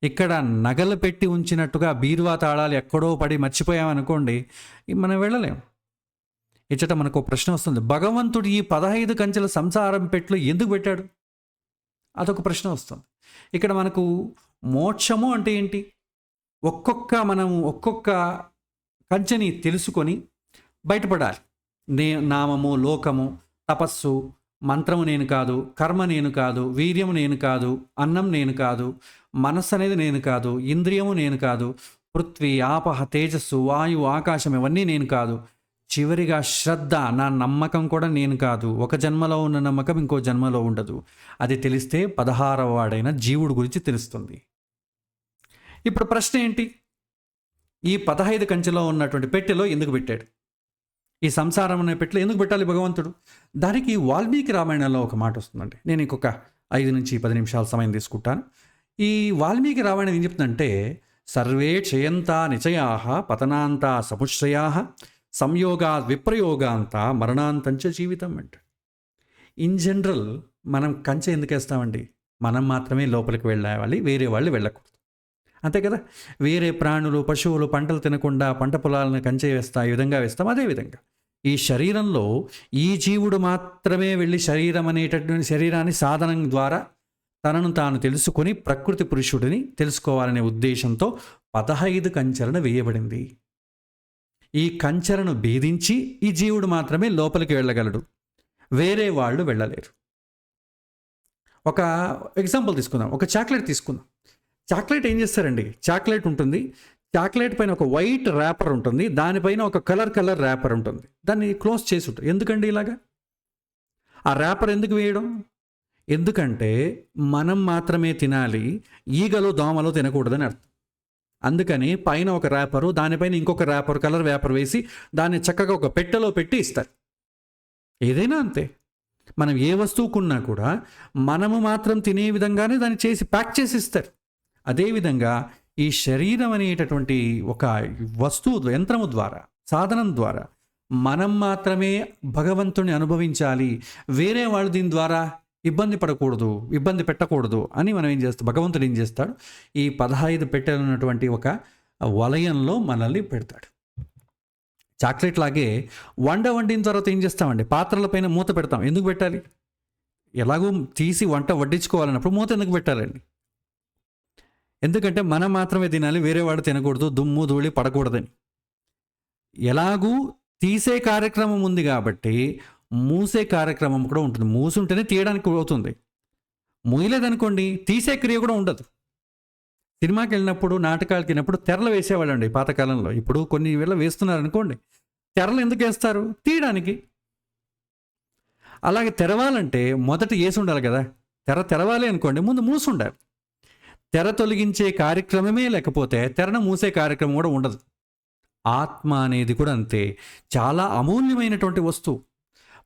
ఇక్కడ నగలు పెట్టి ఉంచినట్టుగా బీరువా తాళాలు ఎక్కడో పడి మర్చిపోయామనుకోండి, మనం వెళ్ళలేం. ఇచ్చట మనకు ప్రశ్న వస్తుంది, భగవంతుడు ఈ 15 కంచెల సంసారం పెట్లు ఎందుకు పెట్టాడు? అదొక ప్రశ్న వస్తుంది. ఇక్కడ మనకు మోక్షము అంటే ఏంటి? ఒక్కొక్క కంచెని తెలుసుకొని బయటపడాలి. నామము, లోకము, తపస్సు, మంత్రము నేను కాదు, కర్మ నేను కాదు, వీర్యము నేను కాదు, అన్నం నేను కాదు, మనస్సు అనేది నేను కాదు, ఇంద్రియము నేను కాదు, పృథ్వీ, ఆపహ, తేజస్సు, వాయువు, ఆకాశం ఇవన్నీ నేను కాదు. చివరిగా శ్రద్ధ, నా నమ్మకం కూడా నేను కాదు. ఒక జన్మలో ఉన్న నమ్మకం ఇంకో జన్మలో ఉండదు. అది తెలిస్తే 16వ వాడైన జీవుడు గురించి తెలుస్తుంది. ఇప్పుడు ప్రశ్న ఏంటి? ఈ 15 కంచెలో ఉన్నటువంటి పెట్టెలో ఎందుకు పెట్టాడు? ఈ సంసారం అనే పెట్టెలో ఎందుకు పెట్టాలి భగవంతుడు? దానికి వాల్మీకి రామాయణంలో ఒక మాట వస్తుందండి. నేను ఇంకొక 5 నుంచి 10 నిమిషాల సమయం తీసుకుంటాను. ఈ వాల్మీకి రామాయణం ఏం చెప్తుందంటే, సర్వే క్షయంతా నిచయాః పతనాంతా సముశ్రయాః సంయోగా విప్రయోగాంత మరణాంతంచ జీవితం అంట. ఇన్ జనరల్ మనం కంచె ఎందుకు వేస్తామండి? మనం మాత్రమే లోపలికి వెళ్ళాలి, వేరే వాళ్ళు వెళ్ళకూడదు. అంతే కదా? వేరే ప్రాణులు, పశువులు పంటలు తినకుండా పంట పొలాలను కంచె వేస్తాయి, ఈ విధంగా వేస్తాం. అదేవిధంగా ఈ శరీరంలో ఈ జీవుడు మాత్రమే వెళ్ళి శరీరం అనేటటువంటి శరీరాన్ని సాధనం ద్వారా తనను తాను తెలుసుకొని ప్రకృతి పురుషుడిని తెలుసుకోవాలనే ఉద్దేశంతో 15 కంచెలను వేయబడింది. ఈ కంచెలను భేదించి ఈ జీవుడు మాత్రమే లోపలికి వెళ్ళగలడు, వేరే వాళ్ళు వెళ్ళలేరు. ఒక ఎగ్జాంపుల్ తీసుకుందాం. ఒక చాక్లెట్ తీసుకుందాం. చాక్లెట్ ఏం చేస్తారండి, చాక్లెట్ ఉంటుంది, చాక్లెట్ పైన ఒక వైట్ ర్యాపర్ ఉంటుంది, దానిపైన ఒక కలర్ ర్యాపర్ ఉంటుంది, దాన్ని క్లోజ్ చేసి ఉంటుంది. ఎందుకండి ఇలాగా? ఆ ర్యాపర్ ఎందుకు వేయడం? ఎందుకంటే మనం మాత్రమే తినాలి, ఈగలు దోమలు తినకూడదని అర్థం. అందుకని పైన ఒక ర్యాపరు, దానిపైన ఇంకొక ర్యాపర్, కలర్ ర్యాపర్ వేసి దాన్ని చక్కగా ఒక పెట్టెలో పెట్టి ఇస్తారు. ఏదైనా అంతే, మనం ఏ వస్తువు కొన్నా కూడా మనము మాత్రం తినే విధంగానే దాన్ని చేసి ప్యాక్ చేసి ఇస్తారు. అదేవిధంగా ఈ శరీరం అనేటటువంటి ఒక వస్తువు, యంత్రము ద్వారా, సాధనం ద్వారా మనం మాత్రమే భగవంతుని అనుభవించాలి, వేరే వాళ్ళు దీని ద్వారా ఇబ్బంది పడకూడదు, ఇబ్బంది పెట్టకూడదు అని మనం ఏం చేస్తాం, భగవంతుడు ఏం చేస్తాడు, ఈ 15 పెట్టెలు ఉన్నటువంటి ఒక వలయంలో మనల్ని పెడతాడు. చాక్లెట్ లాగే వండిన తర్వాత ఏం చేస్తామండి, పాత్రలపైన మూత పెడతాం. ఎందుకు పెట్టాలి? ఎలాగో తీసి వంట వడ్డించుకోవాలన్నప్పుడు మూత ఎందుకు పెట్టాలండి? ఎందుకంటే మనం మాత్రమే తినాలి, వేరే వాడు తినకూడదు, దుమ్ము ధూళి పడకూడదని. ఎలాగూ తీసే కార్యక్రమం ఉంది కాబట్టి మూసే కార్యక్రమం కూడా ఉంటుంది. మూసుంటేనే తీయడానికి అవుతుంది, మూయలేదనుకోండి తీసే క్రియ కూడా ఉండదు. సినిమాకి వెళ్ళినప్పుడు, నాటకాలకి వెళ్ళినప్పుడు తెరలు వేసేవాళ్ళు అండి పాతకాలంలో. ఇప్పుడు కొన్ని వేళ వేస్తున్నారు అనుకోండి, తెరలు ఎందుకు వేస్తారు? తీయడానికి. అలాగే తెరవాలంటే మొదట వేసి ఉండాలి కదా. తెర తెరవాలి అనుకోండి, ముందు మూసి ఉండాలి. తెర తొలగించే కార్యక్రమమే లేకపోతే తెరను మూసే కార్యక్రమం కూడా ఉండదు. ఆత్మ అనేది కూడా అంతే, చాలా అమూల్యమైనటువంటి వస్తువు.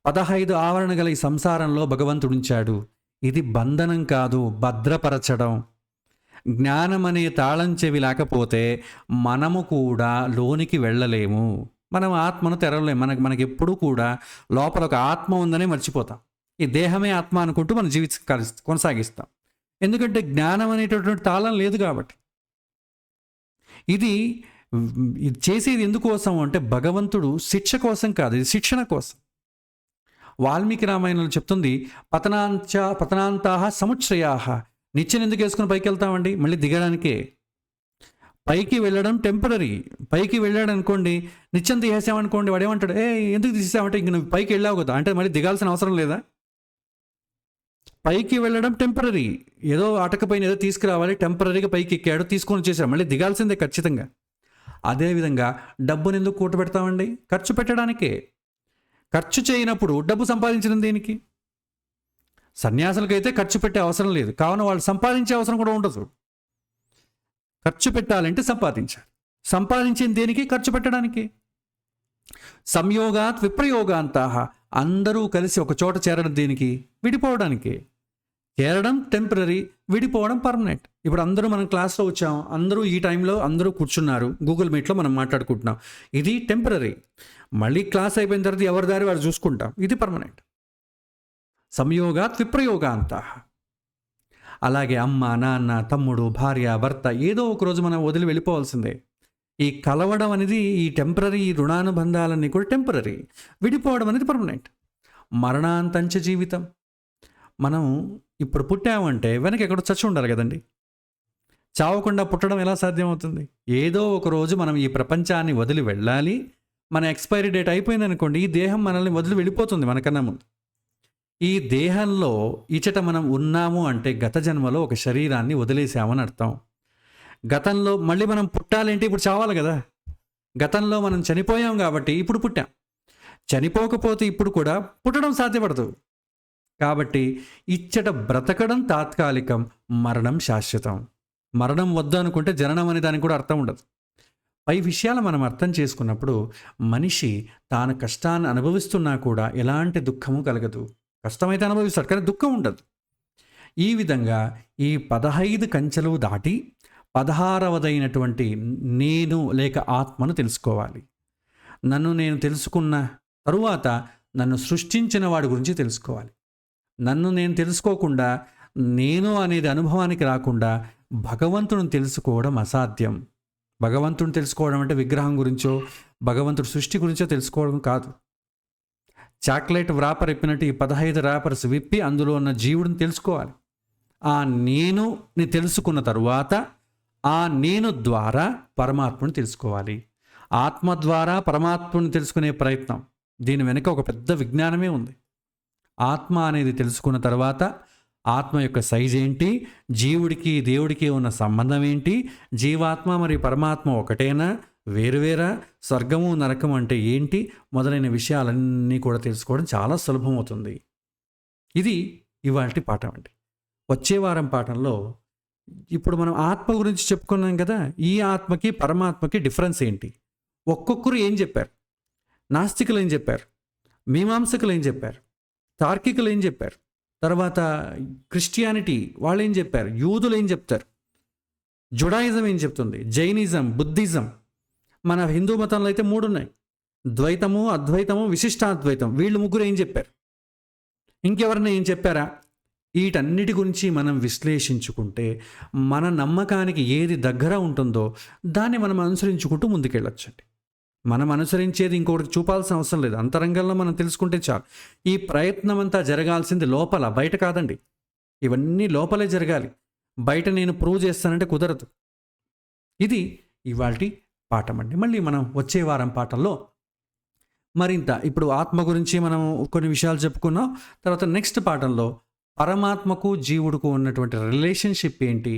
15 ఆవరణ గల ఈ సంసారంలో భగవంతుడుంచాడు. ఇది బంధనం కాదు, భద్రపరచడం. జ్ఞానం అనే తాళం చెవి లేకపోతే మనము కూడా లోనికి వెళ్ళలేము. మనం ఆత్మను తెరవలేము. మనకి ఎప్పుడూ కూడా లోపల ఒక ఆత్మ ఉందనే మర్చిపోతాం. ఈ దేహమే ఆత్మ అనుకుంటూ మనం కొనసాగిస్తాం. ఎందుకంటే జ్ఞానం అనేటటువంటి తాళం లేదు కాబట్టి. ఇది చేసేది ఎందుకోసం అంటే భగవంతుడు శిక్ష కోసం కాదు, ఇది శిక్షణ కోసం. వాల్మీకి రామాయణంలో చెప్తుంది, పతనాంతాహ సముచ్ఛ్రయాహ. నిచ్చెన ఎందుకు వేసుకుని పైకి వెళ్తామండి? మళ్ళీ దిగడానికే. పైకి వెళ్ళడం టెంపరీ. పైకి వెళ్ళాడు అనుకోండి, నిచ్చెన తీసేసామనుకోండి, వాడు ఏమంటాడు, ఎందుకు తీసేసామంటే ఇంక నువ్వు పైకి వెళ్ళావు కదా, అంటే మళ్ళీ దిగాల్సిన అవసరం లేదా? పైకి వెళ్ళడం టెంపరీ, ఏదో అటకపోయిన ఏదో తీసుకురావాలి, టెంపరీగా పైకి ఎక్కాడు, తీసుకొని వచ్చేసాడు, మళ్ళీ దిగాల్సిందే ఖచ్చితంగా. అదేవిధంగా డబ్బుని ఎందుకు కూటబెడతామండి? ఖర్చు పెట్టడానికే. ఖర్చు చేయనప్పుడు డబ్బు సంపాదించడం దేనికి? సన్యాసులకైతే ఖర్చు పెట్టే అవసరం లేదు, కావున వాళ్ళు సంపాదించే అవసరం కూడా ఉండదు. ఖర్చు పెట్టాలంటే సంపాదించాలి. సంపాదించిన దేనికి? ఖర్చు పెట్టడానికి. సంయోగాత్ విప్రయోగాంతాహ. అందరూ కలిసి ఒక చోట చేరడం దేనికి? విడిపోవడానికి. చేరడం టెంపరీ, విడిపోవడం పర్మనెంట్. ఇప్పుడు అందరూ మనం క్లాస్లో వచ్చాం, అందరూ ఈ టైంలో అందరూ కూర్చున్నారు, గూగుల్ మీట్లో మనం మాట్లాడుకుంటున్నాం, ఇది టెంపరీ. మళ్ళీ క్లాస్ అయిపోయిన తర్వాత ఎవరి దారి వారు చూసుకుంటాం, ఇది పర్మనెంట్. సంయోగాత్ విప్రయోగాంతాహ. అలాగే అమ్మ, నాన్న, తమ్ముడు, భార్య, భర్త ఏదో ఒకరోజు మనం వదిలి వెళ్ళిపోవాల్సిందే. ఈ కలవడం అనేది ఈ టెంపరీ, రుణానుబంధాలన్నీ కూడా టెంపరీ. విడిపోవడం అనేది పర్మనెంట్. మరణాంతంచ జీవితం. మనం ఇప్పుడు పుట్టామంటే వెనక ఎక్కడో చచ్చి ఉండాలి కదండి. చావకుండా పుట్టడం ఎలా సాధ్యమవుతుంది? ఏదో ఒక రోజు మనం ఈ ప్రపంచాన్ని వదిలి వెళ్ళాలి. మన ఎక్స్పైరీ డేట్ అయిపోయింది అనుకోండి, ఈ దేహం మనల్ని వదిలి వెళ్ళిపోతుంది మనకన్నా ముందు. ఈ దేహంలో ఇచట మనం ఉన్నాము అంటే గత జన్మలో ఒక శరీరాన్ని వదిలేసామని అర్థం. గతంలో మళ్ళీ మనం పుట్టాలంటే ఇప్పుడు చావాలి కదా. గతంలో మనం చనిపోయాం కాబట్టి ఇప్పుడు పుట్టాం. చనిపోకపోతే ఇప్పుడు కూడా పుట్టడం సాధ్యపడదు. కాబట్టి ఇచ్చట బ్రతకడం తాత్కాలికం, మరణం శాశ్వతం. మరణం వద్దు అనుకుంటే జననం అనే దానికి కూడా అర్థం ఉండదు. పై విషయాలు మనం అర్థం చేసుకున్నప్పుడు మనిషి తాను కష్టాన్ని అనుభవిస్తున్నా కూడా ఎలాంటి దుఃఖము కలగదు. కష్టమైతే అనుభవిస్తాడు కానీ దుఃఖం ఉండదు. ఈ విధంగా ఈ 15 కంచెలు దాటి 16వదైనటువంటి నేను లేక ఆత్మను తెలుసుకోవాలి. నన్ను నేను తెలుసుకున్న తరువాత నన్ను సృష్టించిన వాడి గురించి తెలుసుకోవాలి. నన్ను నేను తెలుసుకోకుండా, నేను అనేది అనుభవానికి రాకుండా భగవంతుని తెలుసుకోవడం అసాధ్యం. భగవంతుని తెలుసుకోవడం అంటే విగ్రహం గురించో భగవంతుడి సృష్టి గురించో తెలుసుకోవడం కాదు. చాక్లెట్ వ్రాపర్ విప్పినట్టు ఈ 15 ర్యాపర్స్ విప్పి అందులో ఉన్న జీవుడిని తెలుసుకోవాలి. ఆ నేనుని తెలుసుకున్న తరువాత ఆ నేను ద్వారా పరమాత్మని తెలుసుకోవాలి. ఆత్మ ద్వారా పరమాత్మని తెలుసుకునే ప్రయత్నం, దీని వెనుక ఒక పెద్ద విజ్ఞానమే ఉంది. ఆత్మ అనేది తెలుసుకున్న తర్వాత ఆత్మ యొక్క సైజ్ ఏంటి, జీవుడికి దేవుడికి ఉన్న సంబంధం ఏంటి, జీవాత్మ మరియు పరమాత్మ ఒకటేనా, వేరువేరా, స్వర్గము నరకం అంటే ఏంటి, మొదలైన విషయాలన్నీ కూడా తెలుసుకోవడం చాలా సులభమవుతుంది. ఇది ఇవాల్టి పాఠం అండి. వచ్చే వారం పాఠంలో ఇప్పుడు మనం ఆత్మ గురించి చెప్పుకున్నాం కదా, ఈ ఆత్మకి పరమాత్మకి డిఫరెన్స్ ఏంటి, ఒక్కొక్కరు ఏం చెప్పారు, నాస్తికులు ఏం చెప్పారు, మీమాంసకులు ఏం చెప్పారు, తార్కికులు ఏం చెప్పారు, తర్వాత క్రిస్టియానిటీ వాళ్ళు ఏం చెప్పారు, యూదులు ఏం చెప్తారు, జుడాయిజం ఏం చెప్తుంది, జైనిజం, బుద్ధిజం, మన హిందూ మతంలో అయితే 3 ఉన్నాయి, ద్వైతము, అద్వైతము, విశిష్టాద్వైతం. వీళ్ళు ముగ్గురు ఏం చెప్పారు, ఇంకెవరన్నా ఏం చెప్పారా? వీటన్నిటి గురించి మనం విశ్లేషించుకుంటే మన నమ్మకానికి ఏది దగ్గర ఉంటుందో దాన్ని మనం అనుసరించుకుంటూ ముందుకెళ్ళొచ్చండి. మనం అనుసరించేది ఇంకొకటి చూపాల్సిన అవసరం లేదు, అంతరంగంలో మనం తెలుసుకుంటే చాలు. ఈ ప్రయత్నం అంతా జరగాల్సింది లోపల, బయట కాదండి. ఇవన్నీ లోపలే జరగాలి, బయట నేను ప్రూవ్ చేస్తానంటే కుదరదు. ఇది ఇవాల్టి పాఠం అండి. మళ్ళీ మనం వచ్చే వారం పాఠంలో మరింత, ఇప్పుడు ఆత్మ గురించి మనం కొన్ని విషయాలు చెప్పుకున్నాం. తర్వాత నెక్స్ట్ పాఠంలో పరమాత్మకు జీవుడుకు ఉన్నటువంటి రిలేషన్షిప్ ఏంటి,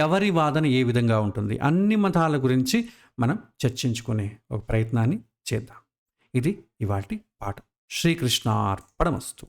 ఎవరి వాదన ఏ విధంగా ఉంటుంది, అన్ని మతాల గురించి మనం చర్చించుకునే ఒక ప్రయత్నాన్ని చేద్దాం. ఇది ఇవాల్టి పాఠం. శ్రీకృష్ణార్పణమస్తు.